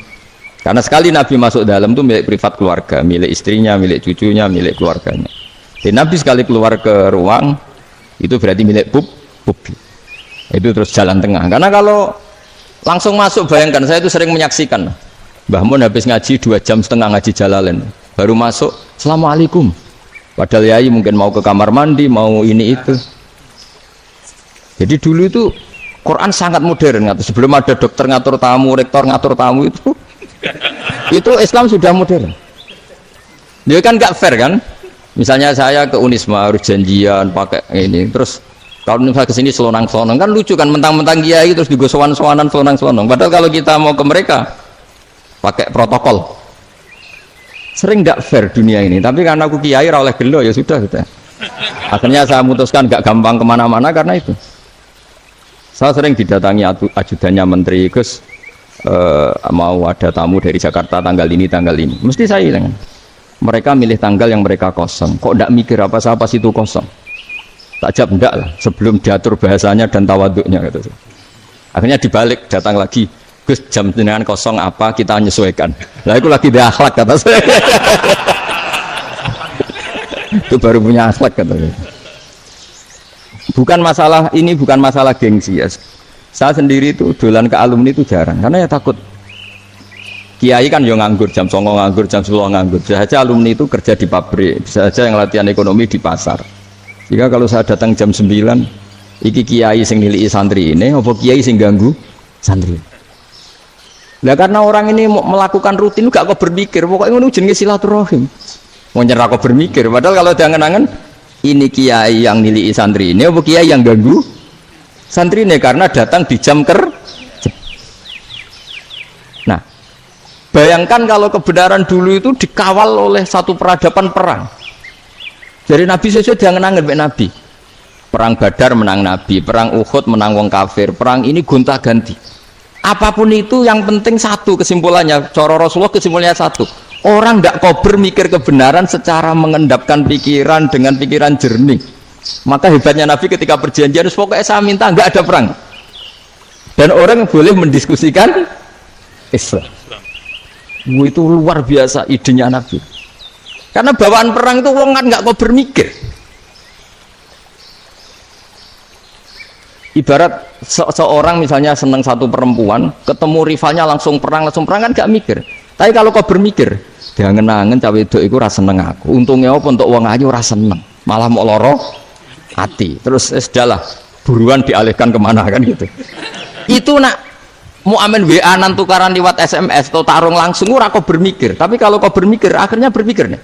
Karena sekali Nabi masuk dalam itu milik privat keluarga, milik istrinya, milik cucunya, milik keluarganya. Jadi Nabi sekali keluar ke ruang itu berarti milik publik. Itu terus jalan tengah. Karena kalau langsung masuk, bayangkan saya itu sering menyaksikan. Mbah Mun habis ngaji 2,5 jam ngaji Jalalain, baru masuk, assalamualaikum. Padahal yai mungkin mau ke kamar mandi, mau ini itu. Jadi dulu itu Quran sangat modern. Sebelum ada dokter ngatur tamu, rektor ngatur tamu itu Islam sudah modern. Dia kan gak fair kan? Misalnya saya ke Unisma harus janjian pakai ini, terus kalau misalnya kesini selonang-selonong kan lucu kan, mentang-mentang kiai terus juga sowan-sowanan selonang-selonong. Padahal kalau kita mau ke mereka pakai protokol. Sering gak fair dunia ini. Tapi karena aku kiai oleh gelo ya sudah. Akhirnya saya memutuskan gak gampang kemana-mana karena itu. Saya sering didatangi ajudannya menteri, Gus. Mau ada tamu dari Jakarta tanggal ini mesti saya bilang mereka milih tanggal yang mereka kosong, kok tidak mikir apa situ kosong, tak jawab enggak lah sebelum diatur bahasanya dan tawaduknya gitu. Akhirnya dibalik datang lagi, Gus jam jenengan kosong apa kita menyesuaikan lah, itu lagi dia akhlak kata saya. Itu baru punya akhlak kata saya. Bukan masalah gengsi ya. Saya sendiri itu dolan ke alumni itu jarang karena ya takut. Kiai kan yo nganggur jam 09.00 nganggur, jam 10 nganggur. Bisa saja alumni itu kerja di pabrik, bisa saja yang latihan ekonomi di pasar. Jika kalau saya datang jam 9, iki kiai sing nilai santri ini, apa kiai sing ganggu santri. Lah karena orang ini melakukan rutin gak kok berpikir, pokoknya ngono jenenge silaturahim. Mau nyerah kok berpikir, padahal kalau jangan-jangan ini kiai yang nilai santri ini, apa kiai yang ganggu santri ini karena datang di jam kerja. Nah, bayangkan kalau kebenaran dulu itu dikawal oleh satu peradaban perang. Jadi Nabi sesuai jangan-jangan Nabi. Perang Badar menang Nabi, perang Uhud menang wong kafir, perang ini gonta-ganti. Apapun itu yang penting satu kesimpulannya, cara Rasulullah kesimpulannya satu. Orang tidak kober mikir kebenaran secara mengendapkan pikiran dengan pikiran jernih. Maka hebatnya Nabi ketika perjanjian pokoknya saya minta nggak ada perang dan orang boleh mendiskusikan Islam. Itu luar biasa idenya Nabi karena bawaan perang itu orang kan nggak kok bermikir. Ibarat seorang misalnya senang satu perempuan ketemu rivalnya langsung perang kan nggak mikir. Tapi kalau kau bermikir dia ngenangen cawe itu rasa seneng aku untungnya apa untuk uang aja rasa seneng malah mau loro hati, terus sudahlah buruan dialihkan kemana kan gitu. Itu nak mau amin WA nan tukaran lewat SMS atau tarung langsung ora kok bermikir. Tapi kalau kau bermikir akhirnya berpikir nih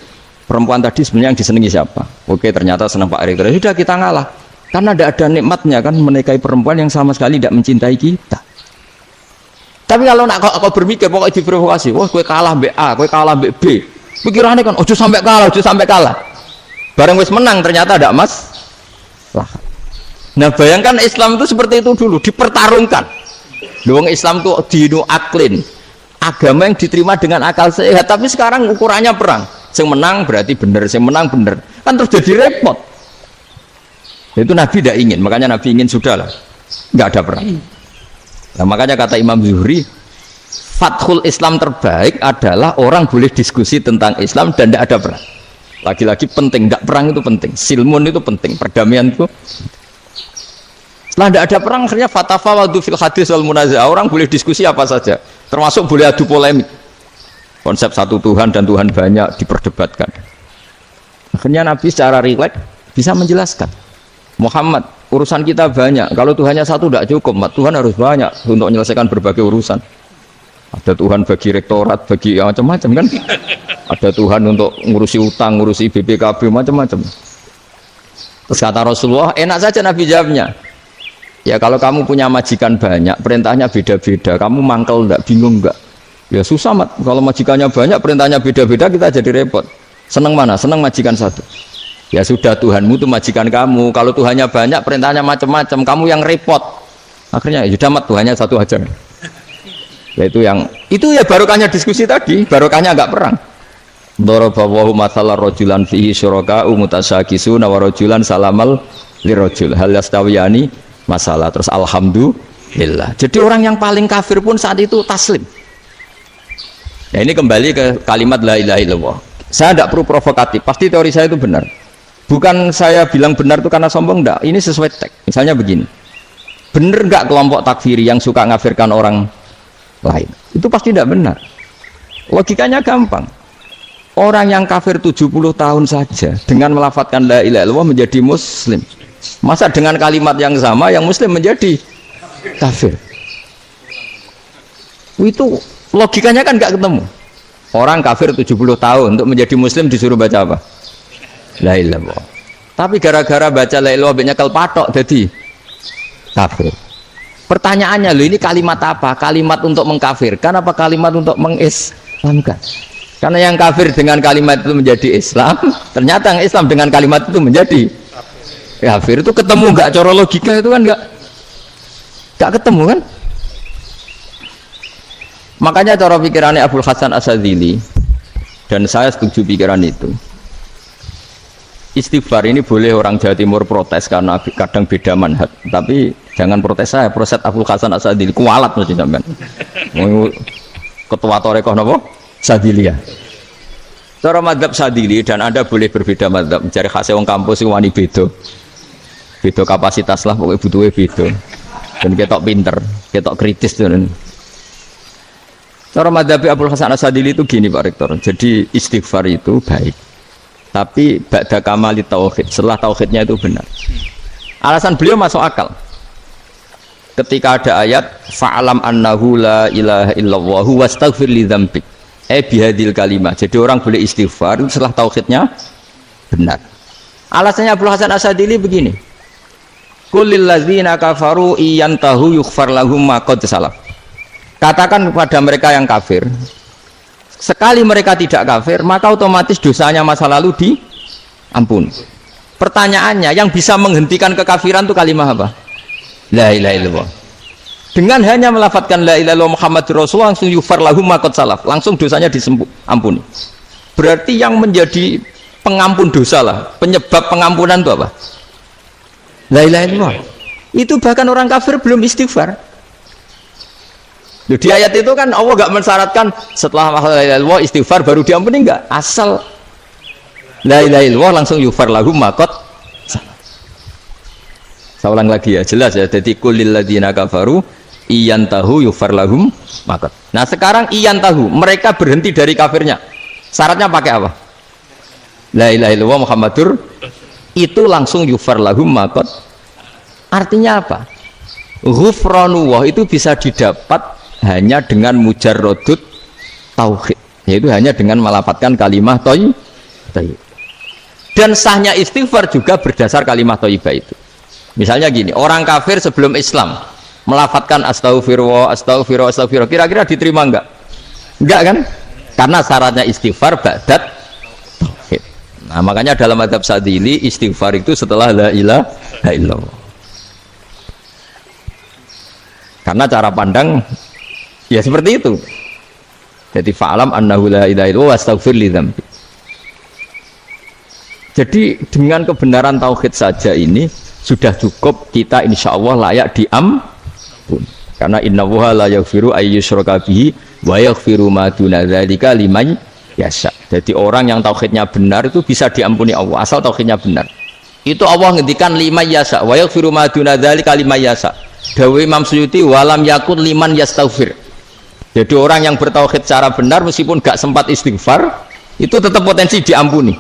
perempuan tadi sebenarnya yang disenangi siapa. Oke ternyata senang Pak Erick, sudah kita ngalah karena tidak ada nikmatnya kan menikahi perempuan yang sama sekali tidak mencintai kita. Tapi kalau nak kau bermikir pokoknya diprovokasi, wah kue kalah mbak A, kue kalah mbak B, pikirannya kan ojo sampai kalah bareng wis menang ternyata ada mas. Nah bayangkan Islam itu seperti itu dulu dipertarungkan. Luang Islam itu dinu aklin, agama yang diterima dengan akal sehat. Tapi sekarang ukurannya perang. Yang menang berarti benar, yang menang benar. Kan terus jadi repot. Itu Nabi tidak ingin, makanya Nabi ingin sudahlah, nggak ada perang. Nah, makanya kata Imam Zuhri, fathul Islam terbaik adalah orang boleh diskusi tentang Islam dan tidak ada perang. Lagi-lagi penting, tidak perang itu penting, silmun itu penting, perdamaian itu. Setelah tidak ada perang, akhirnya fatafawadu fil hadis wal munazah, orang boleh diskusi apa saja, termasuk boleh adu polemik. Konsep satu Tuhan dan Tuhan banyak diperdebatkan. Akhirnya Nabi secara rileks bisa menjelaskan, Muhammad, urusan kita banyak, kalau Tuhannya satu tidak cukup, Tuhan harus banyak untuk menyelesaikan berbagai urusan. Ada Tuhan bagi rektorat, bagi macam-macam kan. Ada Tuhan untuk ngurusi utang, ngurusi BPKB, macam-macam. Terus kata Rasulullah, enak saja Nabi jawabnya. Ya kalau kamu punya majikan banyak, perintahnya beda-beda, kamu mangkel enggak, bingung enggak? Ya susah mat. Kalau majikannya banyak, perintahnya beda-beda, kita jadi repot. Seneng mana? Seneng majikan satu. Ya sudah, Tuhanmu itu majikan kamu. Kalau Tuhannya banyak, perintahnya macam-macam, kamu yang repot. Akhirnya ya sudah mat, Tuhannya satu aja. Ya itu ya barokahnya diskusi tadi, barokahnya enggak perang. Daraballahu mathalan rajulan fihi syuraka'u mutasyakisuna wa rajulan salamal lirajul hal yastawiyani masalah. Terus alhamdulillah. Jadi orang yang paling kafir pun saat itu taslim. Ya ini kembali ke kalimat la ilaha illallah. Saya tidak perlu provokatif, pasti teori saya itu benar. Bukan saya bilang benar itu karena sombong, enggak. Ini sesuai teks. Misalnya begini. Benar enggak kelompok takfiri yang suka ngafirkan orang lain? Itu pasti tidak benar. Logikanya gampang. Orang yang kafir 70 tahun saja dengan melafadzkan la ilaha illallah menjadi muslim. Masa dengan kalimat yang sama yang muslim menjadi kafir? Itu logikanya kan nggak ketemu. Orang kafir 70 tahun untuk menjadi muslim disuruh baca apa? La ilaha illallah. Tapi gara-gara baca la ilaha illallah nyekel patok jadi kafir. Pertanyaannya, loh ini kalimat apa? Kalimat untuk mengkafirkan apa kalimat untuk mengislamkan? Karena yang kafir dengan kalimat itu menjadi Islam, ternyata yang Islam dengan kalimat itu menjadi kafir. Itu ketemu nggak? Cara logika itu kan nggak ketemu kan? Makanya cara pikirannya Abul Hasan Asyadzili, dan saya setuju pikiran itu. Istighfar ini boleh orang Jawa Timur protes karena kadang beda manhaj, tapi jangan protes saya, protes Abul Hasan Asyadzili kualat mesti sampean. Ketua Torekoh napa? Sadiliyah. Cara madzhab Sadili, dan Anda boleh berbeda madzhab, mencari khasnya wong kampus itu wani beda kapasitas lah, pokoknya butuhnya beda, dan ketok pinter, ketok kritis tuh. Cara madzhab Abul Hasan Asyadzili itu gini Pak Rektor, jadi istighfar itu baik, tapi ba'da kamali tauhid, setelah tauhidnya itu benar. Alasan beliau masuk akal. Ketika ada ayat fa'alam annahu la ilaha illallah wastaghfir li dzambik bihadil kalimah, jadi orang boleh istighfar setelah tauhidnya benar. Alasannya Abdul Hasan Asyadzili begini, kulil ladzina kafaru iyantahu yughfar lahum ma qad salaf. Katakan kepada mereka yang kafir, sekali mereka tidak kafir maka otomatis dosanya masa lalu diampuni. Pertanyaannya, yang bisa menghentikan kekafiran itu kalimat apa? La ilaha illallah. Dengan hanya melafadzkan la ilaha illallah Muhammadur Rasulullah langsung yufar lahum ma qad salaf, langsung dosanya ampuni. Berarti yang menjadi pengampun dosa lah, penyebab pengampunan itu apa? La ilaha illallah. Itu bahkan orang kafir belum istighfar. Loh, di ayat itu kan Allah enggak mensyaratkan setelah la ilaha illallah istighfar baru diampuni, enggak. Asal la ilaha illallah langsung yufar lahum ma qad salaf. Saya ulang lagi ya, jelas ya. Jadi kulil ladzina kafaru iyantahu yufar lahum maqad. Nah sekarang iyantahu, mereka berhenti dari kafirnya, syaratnya pakai apa? La ilaha illallah Muhammadur, itu langsung yufar lahum maqad. Artinya apa? Ghufranullah itu bisa didapat hanya dengan mujarrodut tauhid, yaitu hanya dengan melafadzkan kalimah thayyibah. Dan sahnya istighfar juga berdasar kalimah thayyibah itu. Misalnya gini, orang kafir sebelum Islam melafadzkan astaghfirullah, astaghfirullah, astaghfirullah, kira-kira diterima enggak? Enggak kan? Karena syaratnya istighfar ba'dat tauhid. Nah makanya dalam madzhab Sadili istighfar itu setelah la ilaha illallah. Karena cara pandang ya seperti itu. Jadi fa'alam annahu la ilaha illallah wastaghfir li dzambi. Jadi dengan kebenaran tauhid saja ini sudah cukup kita insya Allah layak diampun. Karena innallaha la yaghfiru ayyusyraka bihi wa yaghfiru ma duna dzalika liman yasha. Jadi orang yang tauhidnya benar itu bisa diampuni Allah asal tauhidnya benar. Itu Allah ngendikan liman yasha wa yaghfiru ma duna dzalika liman yasha. Dawe Imam Suyuti walam yakun liman yastaghfir. Jadi orang yang bertauhid secara benar meskipun gak sempat istighfar itu tetap potensi diampuni.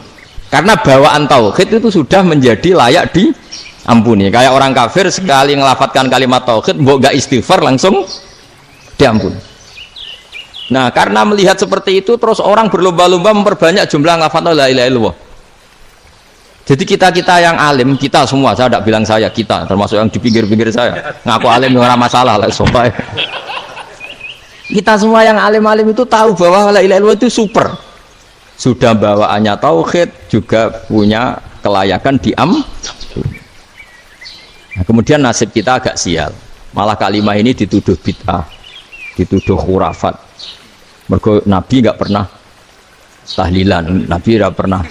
Karena bawaan tauhid itu sudah menjadi layak diampuni. Kayak orang kafir sekali ngelafatkan kalimat tauhid mbok gak istighfar langsung diampuni. Nah karena melihat seperti itu terus orang berlomba-lomba memperbanyak jumlah ngafat la ilaha illallah. Jadi kita yang alim, kita semua, saya tidak bilang saya, kita termasuk yang di pinggir-pinggir saya ngaku alim nggak masalah lah, sobat. Kita semua yang alim-alim itu tahu bahwa la ilaha illallah itu super, sudah bawaannya tauhid, juga punya kelayakan Nah, kemudian nasib kita agak sial, malah kalimat ini dituduh bid'ah, dituduh khurafat. Mergo Nabi nggak pernah tahlilan, Nabi nggak pernah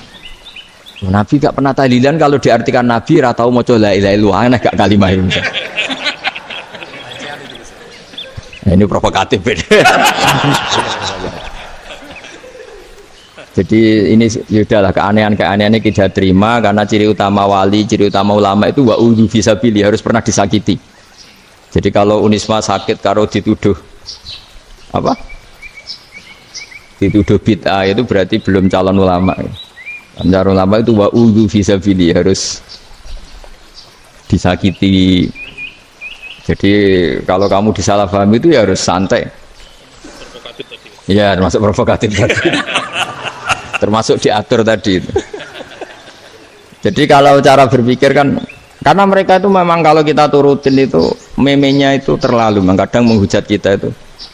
tahlilan. Kalau diartikan Nabi ratau maca la ilaha illallah, aneh gak kalimat ini. Nah, ini provokatif beda. Jadi ini sudahlah, keanehan ini kita terima, karena ciri utama wali, ciri utama ulama itu wa'udhu fisabilillah, harus pernah disakiti. Jadi kalau Unisma sakit karo dituduh apa? Dituduh bid'ah, itu berarti belum calon ulama. Calon ulama itu wa'udhu fisabilillah, harus disakiti. Jadi kalau kamu disalahpahami itu ya harus santai. Iya, termasuk provokatif tadi. Termasuk diatur tadi itu. Jadi kalau cara berpikir kan, karena mereka itu memang kalau kita turutin itu memenya itu terlalu, kadang menghujat kita itu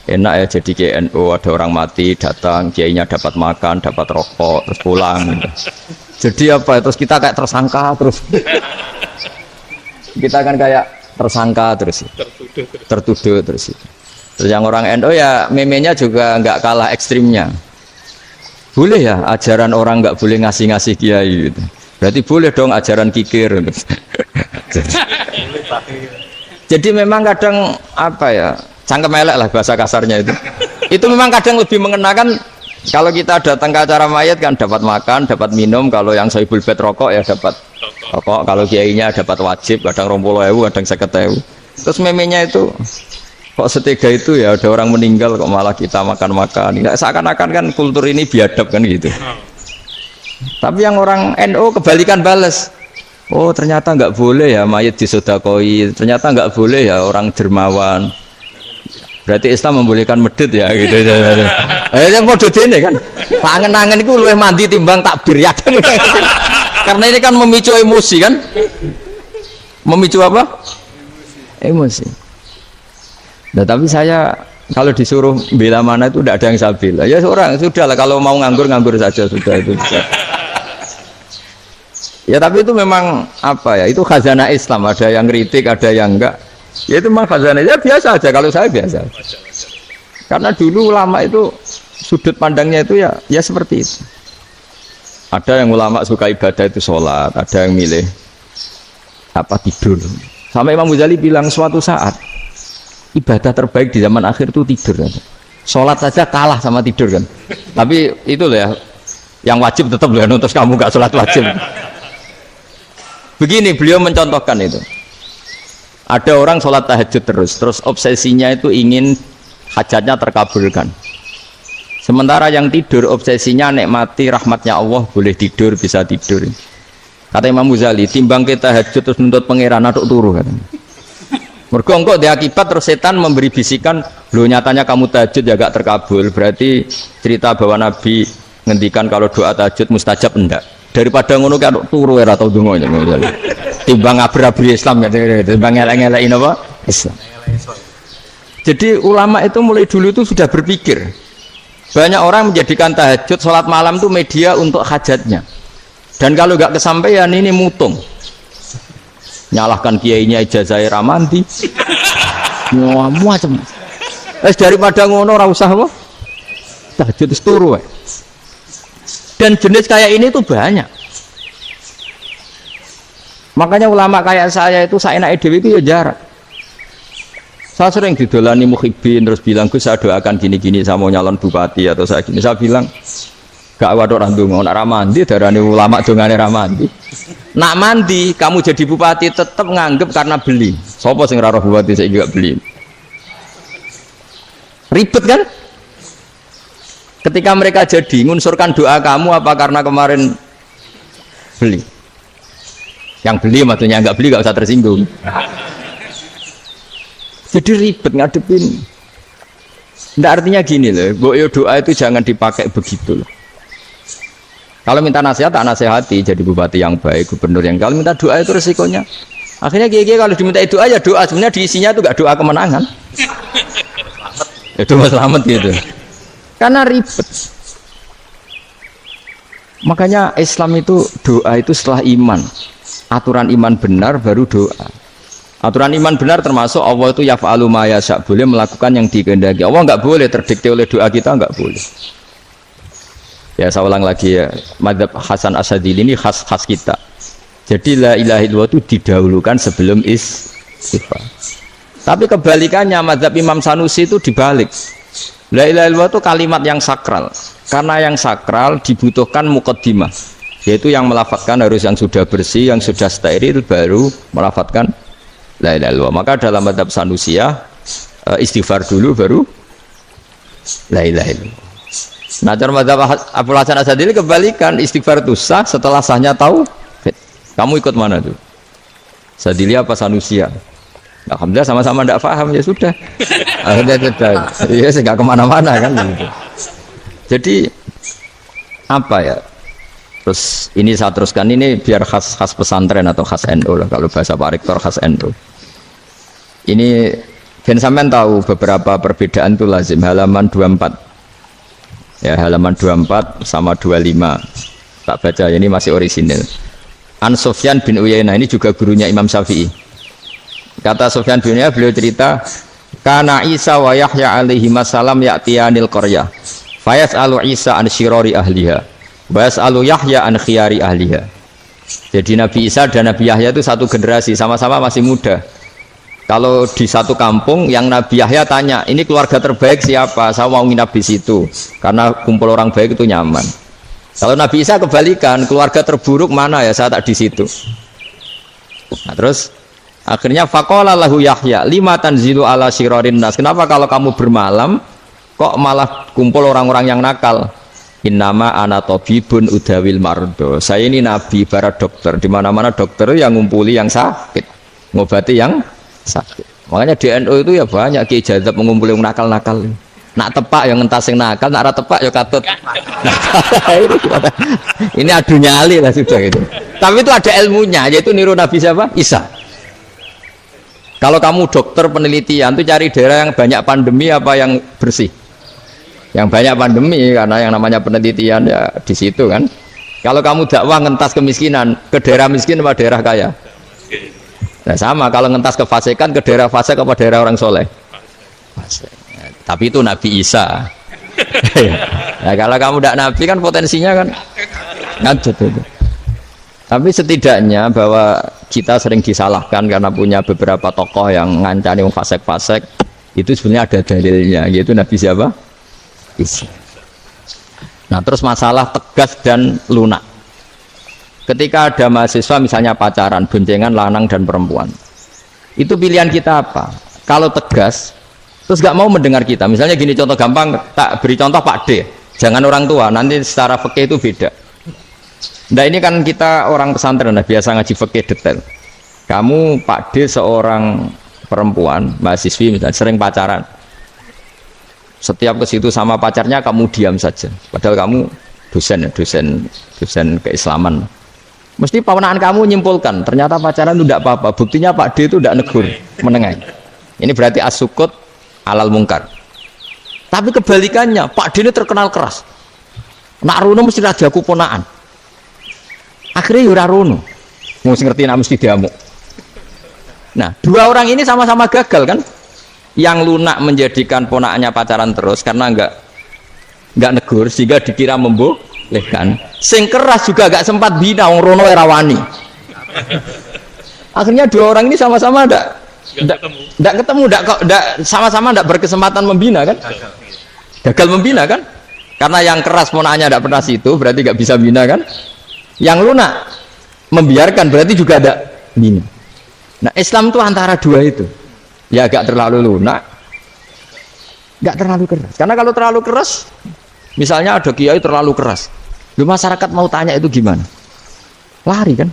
enak ya jadi KNU, ada orang mati datang, kiainya dapat makan, dapat rokok, terus pulang gitu. Jadi apa, terus kita kayak tersangka terus. Kita kan kayak tersangka terus, tertuduh terus. Terus yang orang NU ya memenya juga nggak kalah ekstrimnya. Boleh ya ajaran orang nggak boleh ngasih kiai gitu. Berarti boleh dong ajaran kikir. Jadi memang kadang apa ya, cangkem elek lah bahasa kasarnya itu. Itu memang kadang lebih mengenakan. Kalau kita datang ke acara mayat kan dapat makan, dapat minum. Kalau yang sohibul bed rokok ya dapat rokok. Kalau kiainya dapat wajib, kadang 20.000, kadang 50.000. Terus memenya itu kok setega itu ya, ada orang meninggal kok malah kita makan-makan. Nggak, seakan-akan kan kultur ini biadab kan gitu. Tapi yang orang NU kebalikan bales. Oh ternyata nggak boleh ya mayat disodakoi. Ternyata nggak boleh ya orang dermawan. Berarti Islam membolehkan medit ya gitu. Yang mau dene kan. Angen-angen itu luwih mandi timbang takbir ya. Karena ini kan memicu emosi kan. Memicu apa? Emosi. Nah tapi saya kalau disuruh bela mana itu tidak ada yang saya bela. Ya seorang sudah lah, kalau mau nganggur saja sudah itu. Ya tapi itu memang apa ya? Itu khazanah Islam. Ada yang kritik, ada yang enggak. Ya itu memang khazanah. Ya biasa aja kalau saya biasa. Karena dulu ulama itu sudut pandangnya itu ya seperti itu. Ada yang ulama suka ibadah itu sholat, ada yang milih apa tidur. Sampai Imam Ghazali bilang suatu saat ibadah terbaik di zaman akhir itu tidur kan. Sholat saja kalah sama tidur kan. Tapi itu loh ya, yang wajib tetap loh, terus kamu gak sholat wajib. Begini beliau mencontohkan itu. Ada orang sholat tahajud terus obsesinya itu ingin hajatnya terkabulkan. Sementara yang tidur obsesinya nikmati rahmatnya Allah, boleh tidur, bisa tidur. Kata Imam Ghazali, timbang kita tahajud terus nuntut pangeran aduk turu katanya. Mergo engko dia akibat terus setan memberi bisikan, lo nyatanya kamu tahajud ya gak terkabul, berarti cerita bahwa Nabi ngendikan kalau doa tahajud mustajab enggak. Daripada ngono kan turu ora tau donga ya. Timbang abri-abri Islam ya, timbang elek-elekin apa? Islam. Jadi ulama itu mulai dulu itu sudah berpikir. Banyak orang menjadikan tahajud sholat malam itu media untuk hajatnya. Dan kalau gak kesampaian ini mutung. Nyalahkan kiainya ijazah ramanti. Macam. Daripada ngono ora usah apa? Tahajud turu wae. Dan jenis kayak ini tuh banyak. Makanya ulama kayak saya itu saenake dhewe itu ya jarak. Saya sering didolani muhibbin terus bilang, "Gus, saya doakan gini-gini, saya mau nyalon bupati atau saya gini." Saya bilang, "Gak waduh orang donga, nak ramandi darani ulama dongane ramandi." Nak mandi kamu jadi bupati tetap nganggep karena beli. Sopo sing ora roh bupati saiki gak beli. Ribet kan? Ketika mereka jadi ngunsurkan doa kamu apa karena kemarin beli? Yang beli maksudnya nggak beli nggak usah tersinggung. Jadi ribet ngadepin. Nggak artinya gini loh, boyo doa itu jangan dipakai begitu loh. Kalau minta nasihat, tak nasihati jadi bupati yang baik, gubernur yang. Kalau minta doa itu resikonya. Akhirnya kiai kalau diminta doa ya doa, sebenarnya diisinya itu gak doa kemenangan. Itu selamat gitu. Karena ribet. Makanya Islam itu doa itu setelah iman. Aturan iman benar baru doa. Aturan iman benar termasuk Allah itu yaf'alu ma yasha, boleh melakukan yang dikehendaki. Allah enggak boleh terdikte oleh doa kita, enggak boleh. Ya saya ulang lagi ya, madzhab Hasan Asyadzili ini khas kita. Jadi la ilaha illallah itu didahulukan sebelum istighfar. Tapi kebalikannya madzhab Imam Sanusi itu dibalik. La ilaha illallah itu kalimat yang sakral. Karena yang sakral dibutuhkan muqaddimah, yaitu yang melafadzkan harus yang sudah bersih, yang sudah steril baru melafadzkan la ilaha illallah. Maka dalam madzhab Sanusiyah istighfar dulu baru la ilaha illallah. Nah, cara madzhab Abu Hasan Asyadzili kebalikan, istighfar itu sah setelah sahnya tauhid. Kamu ikut mana tuh? Asyadzili apa Sanusiyah? Alhamdulillah sama-sama tidak paham, ya sudah. Akhirnya sudah. Ya enggak kemana-mana kan gitu. Jadi apa ya? Terus ini saya teruskan, ini biar khas pesantren atau khas NU lah, kalau bahasa Pak Rektor khas NU. Ini ben sampean tahu beberapa perbedaan itu lazim. Halaman 24. Ya, halaman 24 sama 25. Tak baca, ini masih orisinil. An Sufyan bin Uyainah, ini juga gurunya Imam Syafi'i. Kata Sufyan bin Uyainah, beliau cerita, kana Isa wa Yahya alaihi salam ya'tiyanil qaryah. Fayas'alu Isa an syirari ahliha. Wa yas'alu Yahya an khiyari ahliha. Jadi Nabi Isa dan Nabi Yahya itu satu generasi, sama-sama masih muda. Kalau di satu kampung yang Nabi Yahya tanya, ini keluarga terbaik siapa? Saya mau nginap di situ karena kumpul orang baik itu nyaman. Kalau Nabi Isa kebalikan, keluarga terburuk mana ya? Saya tak di situ. Nah, terus akhirnya faqala lahu Yahya, lima tanzilu ala syirarin nas. Kenapa kalau kamu bermalam kok malah kumpul orang-orang yang nakal? Innama ana tabibun udawil mardo. Saya ini nabi, barat dokter. Di mana-mana dokter yang ngumpuli yang sakit, ngobati yang sakit. Makanya di NU itu ya banyak Kiai Jazab mengumpuli nakal-nakal. Nak tepak yang ngentas yang nakal, nak ora tepak ya katut. Ini adu nyali lah sudah gitu. Tapi itu ada ilmunya, yaitu niru Nabi siapa? Isa. Kalau kamu dokter penelitian tuh cari daerah yang banyak pandemi apa yang bersih? Yang banyak pandemi, karena yang namanya penelitian ya di situ kan. Kalau kamu dakwah ngentas kemiskinan, ke daerah miskin apa daerah kaya? Nah sama, kalau ngentas kefasikan, ke daerah fasik apa daerah orang soleh? Ya, tapi itu Nabi Isa. Nah, kalau kamu tidak Nabi kan potensinya kan ngajet itu. Tapi setidaknya bahwa kita sering disalahkan karena punya beberapa tokoh yang ngancani fasik-fasik, itu sebenarnya ada dalilnya, yaitu Nabi siapa? Isa. Nah terus masalah tegas dan lunak. Ketika ada mahasiswa misalnya pacaran, boncengan lanang dan perempuan, itu pilihan kita apa? Kalau tegas, terus gak mau mendengar kita. Misalnya gini, contoh gampang, tak beri contoh Pak D. Jangan orang tua, nanti secara fikih itu beda. Nah ini kan kita orang pesantren, nah, biasa ngaji fikih detail. Kamu Pak D seorang perempuan, mahasiswi misalnya, sering pacaran. Setiap ke situ sama pacarnya kamu diam saja. Padahal kamu dosen keislaman. Mesti pawanaan kamu nyimpulkan, ternyata pacaran itu tidak apa-apa. Buktinya Pak D itu tidak negur, menengahi. Ini berarti asukut alal mungkar. Tapi kebalikannya, Pak D ini terkenal keras. Nak runo mesti raja kuponaan. Akhirnya yura runo. Mesti ngerti nak mesti diamuk. Nah, dua orang ini sama-sama gagal kan? Yang lunak menjadikan ponakannya pacaran terus karena enggak negur sehingga dikira membolehkan. Sing keras juga enggak sempat bina wong rono era wani. Akhirnya dua orang ini sama-sama enggak ketemu, sama-sama enggak berkesempatan membina kan? Gagal membina kan? Karena yang keras ponakannya enggak pernah situ, berarti enggak bisa bina kan? Yang lunak membiarkan berarti juga ada bina. Nah, Islam itu antara dua itu. Ya agak terlalu lunak, nggak terlalu keras. Karena kalau terlalu keras, misalnya ada kiai terlalu keras, lu masyarakat mau tanya itu gimana? Lari kan?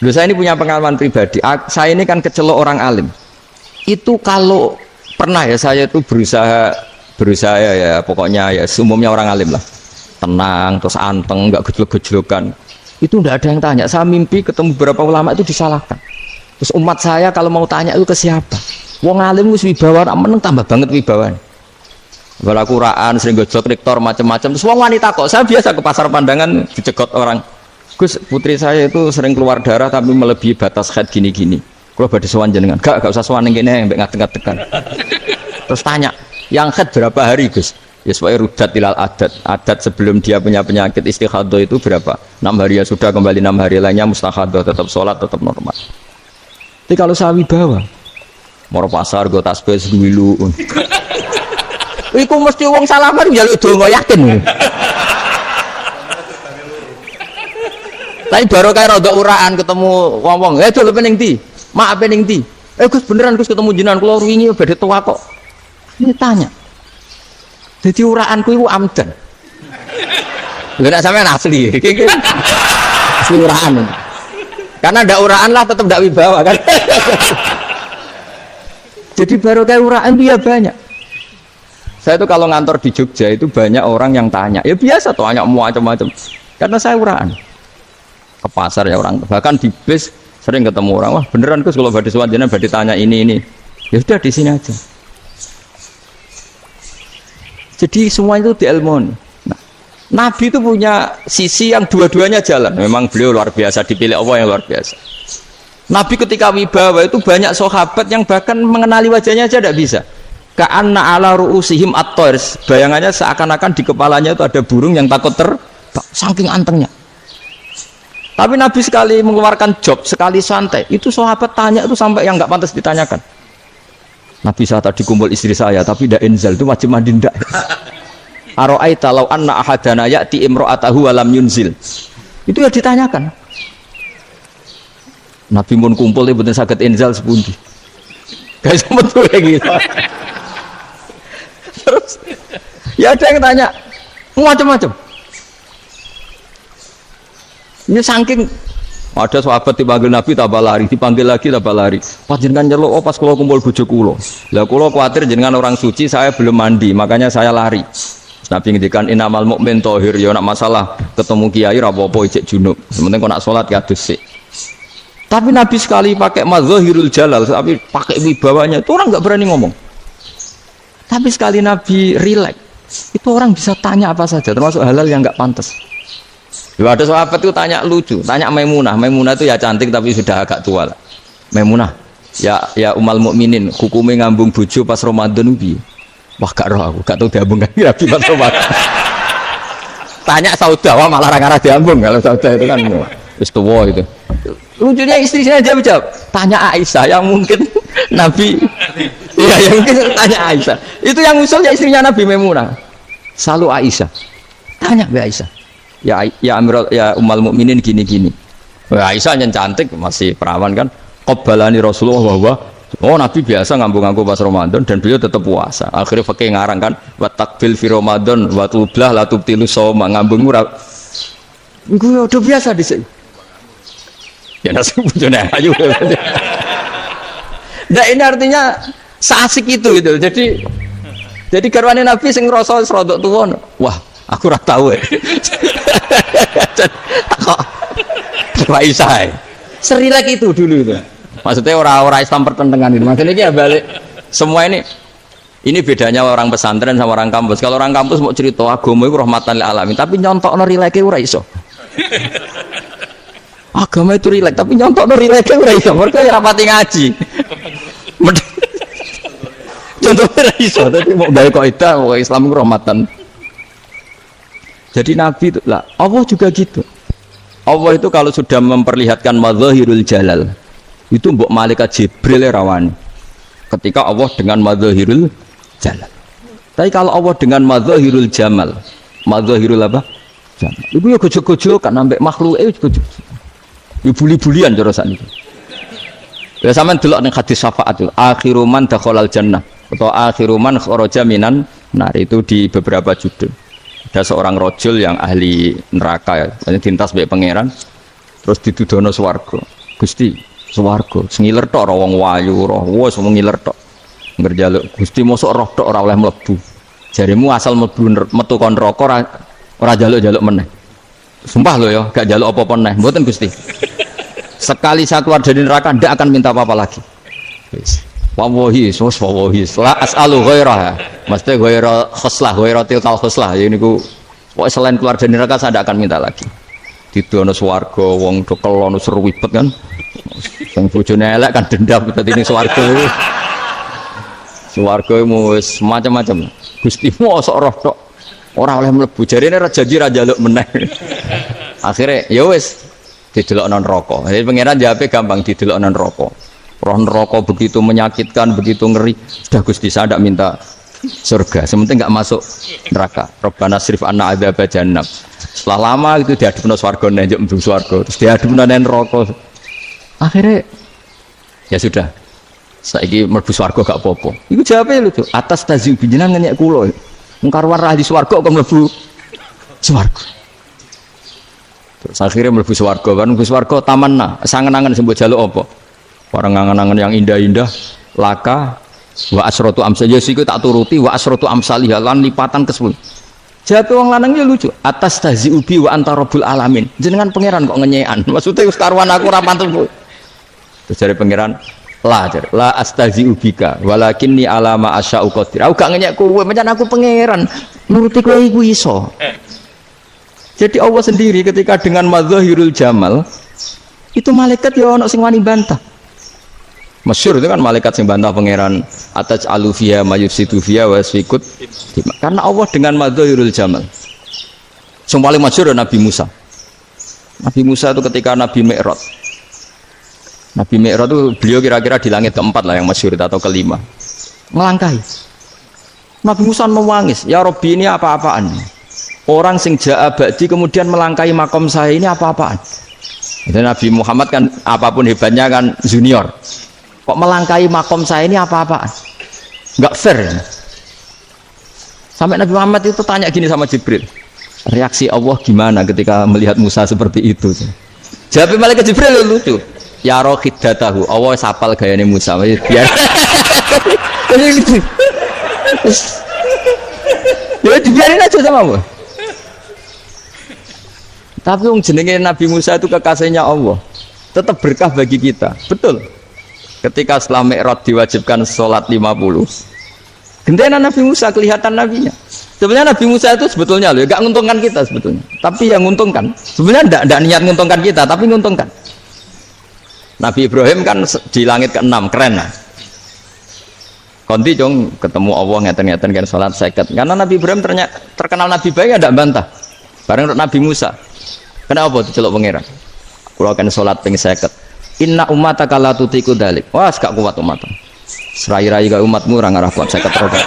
Lu saya ini punya pengalaman pribadi. Saya ini kan kecelok orang alim. Itu kalau pernah ya saya itu berusaha ya pokoknya ya umumnya orang alim lah. tenang, terus anteng, nggak gejlok-gejlokan. Itu nggak ada yang tanya. Saya mimpi ketemu beberapa ulama itu disalahkan. Terus umat saya kalau mau tanya itu ke siapa? Wong alim wis wibawa, meneng tambah banget wibawan. Bala Quran sering gojlok rektor macam-macam. Terus wong wanita kok, saya biasa ke pasar pandangan dicegot orang. Gus, putri saya itu sering keluar darah tapi melebihi batas haid gini-gini. Kalau badhe sowan jenengan, gak usah sowan ning kene mbek ngadeg-ngadegan. Terus tanya, yang haid berapa hari, Gus? Ya supaya rudat ilal adat. Adat sebelum dia punya penyakit istikhadah itu berapa? 6 hari ya sudah, kembali 6 hari lainnya mustakhadah, tetap sholat, tetap normal. Tapi kalau saya wibawa, mau pasar gue tasbih dulu. Iku mesti wong salaman njaluk donga yakin. Tapi baru kayak rada uraan ketemu wong-wong, dol pening ndi? Mak pening ndi? Gus beneran Gus ketemu jenengan kula wingi badhe tua kok. Ini tanya. Jadi uraanku itu amdan. Lha nek sampean asli. Asli uraan. Karena ndak uraan lah tetap ndak wibawa kan. Jadi baru kayak uraan itu ya banyak. Saya itu kalau ngantor di Jogja itu banyak orang yang tanya. Ya biasa tanya macam-macam. Karena saya uraan. Ke pasar ya orang. Bahkan di bis sering ketemu orang. Wah beneran Gus kalau badhe sowan jenengan badhe tanya ini. Ya sudah di sini aja. Jadi semua itu diilmoni. Nah, Nabi itu punya sisi yang dua-duanya jalan. Memang beliau luar biasa, dipilih Allah yang luar biasa. Nabi ketika wibawa itu banyak sahabat yang bahkan mengenali wajahnya aja tidak bisa. Ka'anna ala ru'usihim at-tairs. Bayangannya seakan-akan di kepalanya itu ada burung yang takut saking antengnya. Tapi Nabi sekali mengeluarkan job, sekali santai, itu sahabat tanya itu sampai yang nggak pantas ditanyakan. Nabi saya tadi kumpul istri saya tapi tidak inzal itu wajib mandi ndak. Aro'aita law anna ahadana ya'ti imra'atahu wa lam yunzil. Itu ya ditanyakan. Nabi pun kumpul itu betul sakit inzal sepundi. Guys betul kayak gitu. Terus ya ada yang tanya macam-macam. Ini saking ada sahabat dipanggil Nabi tambah lari, dipanggil lagi tambah lari. Pas jenengan nyeluk, oh pas kalau kumpul bojo kula. Lah kula kuatir jenengan orang suci, saya belum mandi, makanya saya lari. Nabi ngendikan innamal mu'min thahir, ya nak masalah ketemu kiai ra apa-apa ijek junub. Sementing kok nak salat kados sik. Tapi Nabi sekali pakai mazahirul jalal, tapi pakai wibawanya, itu orang enggak berani ngomong. Tapi sekali Nabi rileks, itu orang bisa tanya apa saja, termasuk halal yang enggak pantas. Ya, ada sahabat itu tanya lucu, tanya Maimunah. Maimunah itu ya cantik tapi sudah agak tua lah. Maimunah, ya umal mukminin, hukumnya ngambung bojo pas Ramadan ubi. Wah gak roh aku, gak tahu diambung kan Nabi pas Ramadan. Tanya Saudah, malah orang-orang diambung kalau Saudah itu kan wis tuwa itu. Lucunya istrinya dia jawab, tanya Aisyah yang mungkin Nabi, iya yang mungkin tanya Aisyah. Itu yang usulnya istrinya Nabi Maimunah. Selalu Aisyah, tanya Mbak Aisyah. Ya Amirul ya umal mukminin gini-gini. Aisyah yang cantik masih perawan kan. Qabbalani Rasulullah bahwa oh Nabi biasa ngambung-ngambung pas Ramadan dan beliau tetap puasa. Akhirnya pakai ngarang kan wa takbil fi Ramadan wa tublah la tubtilu shauma ngambung ora. Iku udah biasa dhisik. Ya nasi bojone ayu. Nah ini artinya seasik itu gitu. Jadi garwane Nabi sing ngrasa rodok tuwa. Wah, aku ora tahu ya. Kok Aisyah serilek itu dulu itu maksudnya orang-orang Islam pertentangan itu maksudnya ya balik semua ini bedanya orang pesantren sama orang kampus. Kalau orang kampus mau cerita agama itu rahmatan lil alamin tapi nyontokno rileke ora iso. Agama itu rilek tapi nyontokno rileke ora iso mergo ora pati ngaji. Contohnya ora iso tapi mau gawe kaidah Islam itu rahmatan. Jadi Nabi itu lah, Allah juga gitu. Allah itu kalau sudah memperlihatkan mazahirul jalal, itu mbok malaikat Jibril rawani. Ketika Allah dengan mazahirul jalal. Tapi kalau Allah dengan mazahirul jamal, mazahirul apa? Jamal. Itu ya gojok-gojok kan sampai makhluk gojok. Ya buli-bulian cara sakniki. Ya sampean delok ning hadis syafaat itu, akhiru man dakhalal jannah atau akhiru man kharaja minan nar itu di beberapa judul. Ada seorang rojul yang ahli neraka ya, dintas baik pangeran, terus ditudono swarga. Gusti, swarga, sengiler tok wong wayu, roh, wes wong ngiler tok. Ngerjaluk Gusti mosok roh tok ora oleh mlebu. Jarimu asal mlebu metu kon neraka Ora jaluk-jaluk meneh. Sumpah lho ya, gak jaluk apa-apa meneh. Mboten Gusti. Sekali saya keluar dari neraka ndak akan minta apa-apa lagi. Wis. Wallahi, wallahi. La as'alu ghairah. Mesti ghairah khoslah, ghairah tilkal khoslah. Ya niku pokoke selain keluar dari neraka saya ndak akan minta lagi. Didono swarga wong dokelon seruwibet kan. Sing bojone elek kan dendam dadi ning swarga. Swarga wis macam-macam. Gusti mosok roh tok. Ora oleh mlebu jarene ra janji ra njaluk meneh. Akhire ya wis didelokno neraka. Jadi pangeran jawabe gampang didelokno neraka. Roh neraka begitu menyakitkan, begitu ngeri. Sudah Gusti saya ndak minta surga, sementing enggak masuk neraka. Rabbana srif anna adzab jahannam. Setelah lama itu diadepno swarga njuk mlebu swarga, terus diadepno neraka. Akhirnya ya sudah. Saiki mlebu swarga gak apa-apa. Iku jawabe lho, atas taziu binjenengan ngenyek kula. Mengkarwan ra di swarga kok mlebu swarga. Terus akhirnya mlebu swarga, kan mlebu swarga tamanna, sangen-angen sembah jaluk apa? Orang angen-angen yang indah-indah, laka wa asratu amsal ya siku tak turuti wa asratu amsalih lan lipatan ke-10. Jawab wong lanang ya lucu, atas taziu bi wa anta rabbul alamin. Jenengan pangeran kok ngenyekan. Maksudnya wis karuan aku ora pantes. Terus jare pangeran la astazi'u bika walakinni ala ma asya'u qadir. Aku gak ngenyek kowe, pancen aku pangeran. Nuruti kowe iku iso. Jadi Allah sendiri ketika dengan madzahirul jamal itu malaikat ya ono sing wani bantah. Masyhur itu kan malaikat sing bantah pangeran ataj alufia mayusitu fiya wasfikut. Karena Allah dengan madzahirul jamal. Sing paling masyhur Nabi Musa. Nabi Musa itu ketika Nabi Mi'raj. Nabi Mi'raj itu beliau kira-kira di langit keempat lah yang masyhur atau kelima. Melangkahi. Nabi Musa menangis, ya Rabbi ini apa-apaan? Orang sing ja'a ba'di kemudian melangkahi makom saya ini apa-apaan? Dan Nabi Muhammad kan apapun hebatnya kan junior. Kok melangkahi makom saya ini apa-apaan? Enggak fair. Sampai Nabi Muhammad itu tanya gini sama Jibril. Reaksi Allah gimana ketika melihat Musa seperti itu? Jawab malaikat Jibril lucu. Ya roh hiddatahu, Allah sapal gayane Musa biar ya dibiarin aja sama Allah. Tapi yang jenenge Nabi Musa itu kekasihnya Allah, tetap berkah bagi kita. Betul. Ketika setelah Mi'raj diwajibkan sholat 50, gentenan Nabi Musa kelihatan nabinya. Sebenarnya Nabi Musa itu sebetulnya loh, gak menguntungkan kita sebetulnya. Tapi yang menguntungkan, sebenarnya tidak niat menguntungkan kita, tapi menguntungkan. Nabi Ibrahim kan di langit ke-6, keren lah. Konti dong ketemu Allah ngeten-ngeten kan sholat seket. Karena Nabi Ibrahim terkenal Nabi baik, tidak bantah. Bareng Nabi Musa. Kenapa diceluk pangeran? Kalau akan sholat ping seket. Inna umataka la tutiku dalik. Wah, gak kuat umat. Serai-rai gak umatmu orang arah kuat seket roda.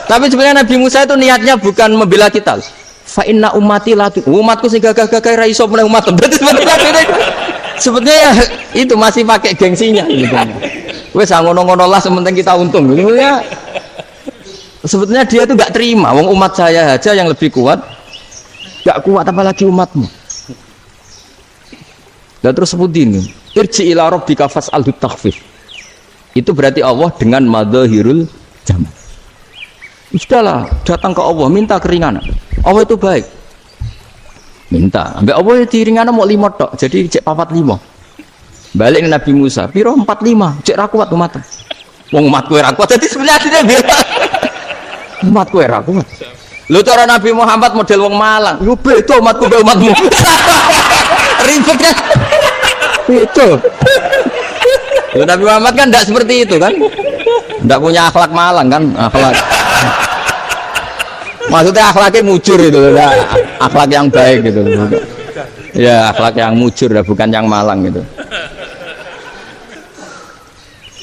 Tapi sebenarnya Nabi Musa itu niatnya bukan membela kita. Fa inna ummati la umatku sing gagah-gagah ra iso meneh umat. Berarti sebetulnya itu masih pakai gengsinya gitu. Wes ngono-ngono lah sementing kita untung. Sebetulnya dia tuh nggak terima. Wong umat saya aja yang lebih kuat, nggak kuat apalagi umatmu. Dan terus sebutin irji ila rabbika fas'alhu takhfif. Itu berarti Allah dengan madzahirul jamal. Sudahlah, datang ke Allah minta keringanan. Allah itu baik. Minta, ambek Allah diringana mau 5 tok, jadi cek 45. Balik Nabi Musa, piro 45, cek ra kuat umat. Wong umatku ora kuat, jadi sebenarnya dia bilang umatku ora kuat. Lu cara Nabi Muhammad model wong Malang, yo beda umatku be umatmu. Ribet kan? Itu. Lu Nabi Muhammad kan enggak seperti itu kan? Enggak punya akhlak Malang kan, akhlak. Maksudnya akhlaknya mujur itu, akhlak yang baik gitu. Ya akhlak yang mujur, bukan yang malang gitu.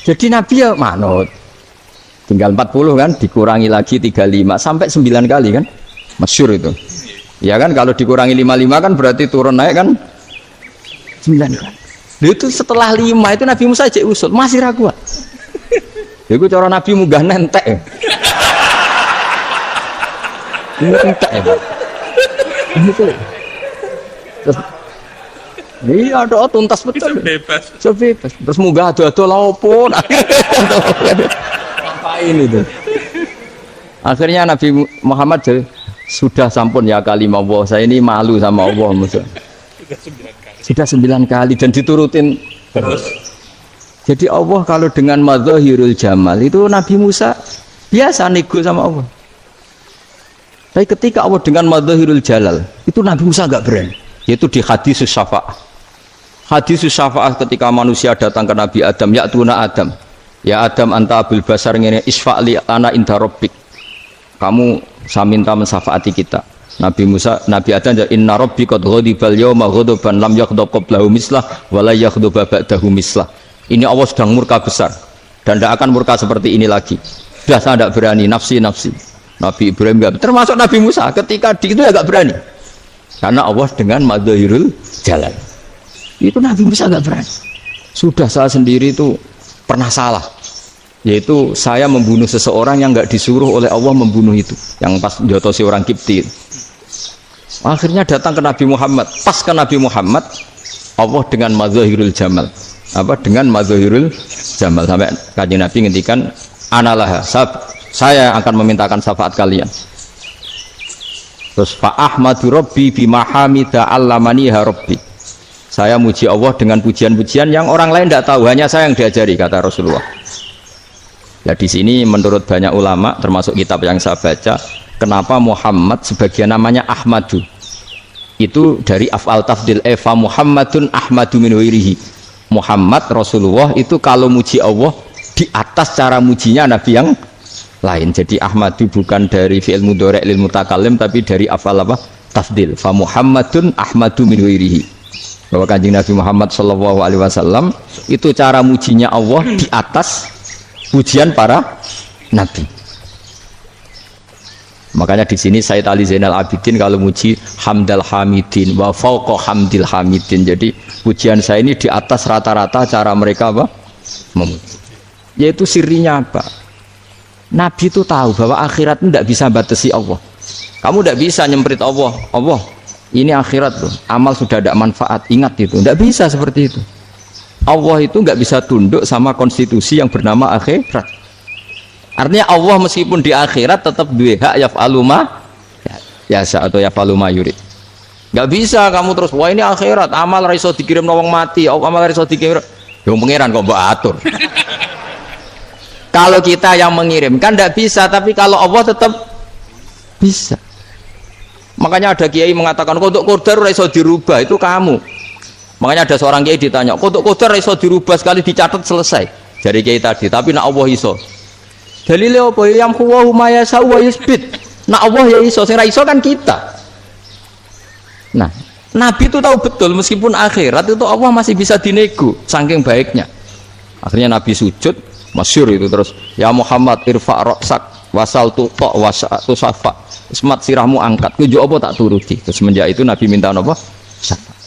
Jadi Nabi ya manut. Tinggal 40 kan, dikurangi lagi 35 sampai 9 kali kan, masyhur itu. Ya kan kalau dikurangi 55 kan berarti turun naik kan 9 kali. Itu setelah 5 itu Nabi Musa cek usul masih ragu. Itu cara Nabi munggah nentek. Ini entek ya. Iya, doa tuntas betul. Bebas. Bebas. Terus munggah ado-ado laopon. Ngapain itu? Akhirnya Nabi Muhammad Sudah sampun ya kalimah Allah. Saya ini malu sama Allah Musa. Sudah 9 kali dan diturutin terus. Jadi Allah kalau dengan madzahirul jamal itu Nabi Musa biasa nego sama Allah. Tapi ketika Allah dengan madzahirul jalal itu Nabi Musa enggak berani. Yaitu di hadis syafa'ah. Hadis syafa'ah ketika manusia datang ke Nabi Adam, ya tuna Adam. Ya Adam anta abul basar ngene isfa'li ana inda rabbik. Kamu saya minta mensafaati kita. Nabi Musa, Nabi Adam inna rabbi qad ghadibal yawma ghadaban lam yaghdab qablahu mislah wa la yaghdab ba'dahu mislah. Ini Allah sedang murka besar dan tidak akan murka seperti ini lagi. Sudah saya tidak berani nafsi. Nabi Ibrahim enggak, termasuk Nabi Musa ketika di itu agak berani. Karena Allah dengan madzahirul jalal. Itu Nabi Musa enggak berani. Sudah saya sendiri itu pernah salah. Yaitu saya membunuh seseorang yang enggak disuruh oleh Allah membunuh itu. Yang pas jotosi orang Kipti. Akhirnya datang ke Nabi Muhammad. Pas ke Nabi Muhammad, Allah dengan madzahirul jamal. Dengan madzahirul jamal sampai Kanjeng Nabi ngendikan analah saya akan memintakan syafaat kalian. Terus fa ahmadu rabbi bima hamida allamaniha rabbi. Saya muji Allah dengan pujian-pujian yang orang lain tidak tahu, hanya saya yang diajari, kata Rasulullah. Ya di sini menurut banyak ulama termasuk kitab yang saya baca, kenapa Muhammad sebagian namanya Ahmadu? Itu dari af'al tafdil fa Muhammadun Ahmadu min ghairihi. Muhammad Rasulullah itu kalau muji Allah di atas cara mujinya nabi yang lain. Jadi Ahmadu bukan dari fi'il mudhari' lil mutakallim tapi dari af'al apa? Tafdil. Fa Muhammadun Ahmadu min ghairihi. Bahwa Kanjeng Nabi Muhammad sallallahu alaihi wasallam itu cara mujinya Allah di atas pujian para nabi. Makanya di sini Sayyid Ali Zainal Abidin kalau muji hamdal hamidin wa fauqa hamdil hamidin. Jadi pujian saya ini di atas rata-rata cara mereka apa? Memuji. Yaitu sirinya apa? Nabi itu tahu bahwa akhirat tidak bisa batasi Allah. Kamu tidak bisa nyemprit Allah. Allah, ini akhirat loh. Amal sudah tidak manfaat. Ingat itu. Tidak bisa seperti itu. Allah itu nggak bisa tunduk sama konstitusi yang bernama akhirat. Artinya Allah meskipun di akhirat tetap dua hak yaf'alu ma yasa atau yaf'alu ma yurid. Nggak bisa kamu terus wah ini akhirat amal ra iso dikirim wong mati, amal ra iso dikirim. Yo pangeran kok mbok atur. Kalau kita yang mengirimkan tidak bisa, tapi kalau Allah tetap bisa. Makanya ada kiai mengatakan kodok qadar ra iso dirubah, itu kamu. Makanya ada seorang kiai ditanya, kodok qadar ra iso dirubah sekali dicatat selesai. Dari kiai tadi, tapi nak Allah iso. Dalile apa yang huwa ma yasa wa yusbit. Nak Allah ya iso, sing ra iso kan kita. Nah, Nabi itu tahu betul meskipun akhirat itu Allah masih bisa dinego saking baiknya. Akhirnya Nabi sujud, masyhur itu terus, ya Muhammad irfa' ra'sak wasal tuqa wasatu safa. Semat sirahmu angkat, kuwi apa tak turuti. Terus semenjak itu Nabi minta apa? Syafaat.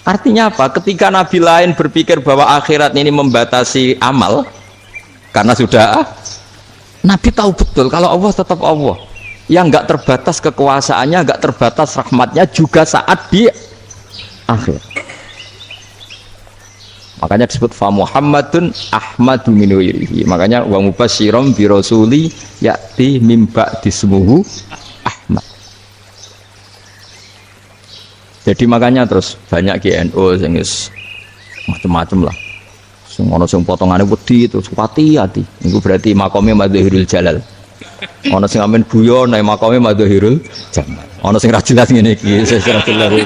Artinya apa? Ketika Nabi lain berpikir bahwa akhirat ini membatasi amal karena sudah Nabi tahu betul kalau Allah tetap Allah yang enggak terbatas kekuasaannya, enggak terbatas rahmatnya juga saat di akhir. Makanya disebut fa Muhammadun Ahmadu min ghairihi. Makanya wa mubasysyiran bi rasuli ya'ti mim ba'di ismuhu Ahmad. Jadi makanya terus banyak GNO sing macam-macam lah. Sing ana sing potongane wedi itu hati-hati. Iku berarti makome madzahirul jalal. Ana sing amen guyon nek makome madzahirul jamal. Ana sing ra jelas ngene iki, sing ra jelas.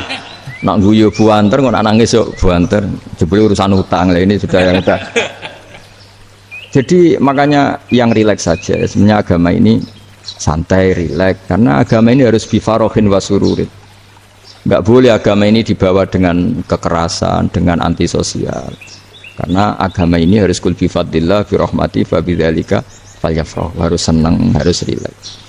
Nak guyu buanter kok nangis yo buanter. Jebule urusan utang lah ini sudah yang udah. Jadi makanya yang rileks saja. Sebenarnya agama ini santai, rileks karena agama ini harus bifarohin wasururin. Enggak boleh agama ini dibawa dengan kekerasan, dengan antisosial. Karena agama ini harus kul bi fadlillah bi rahmati fa bidzalika falyafrah, harus senang, harus rileks.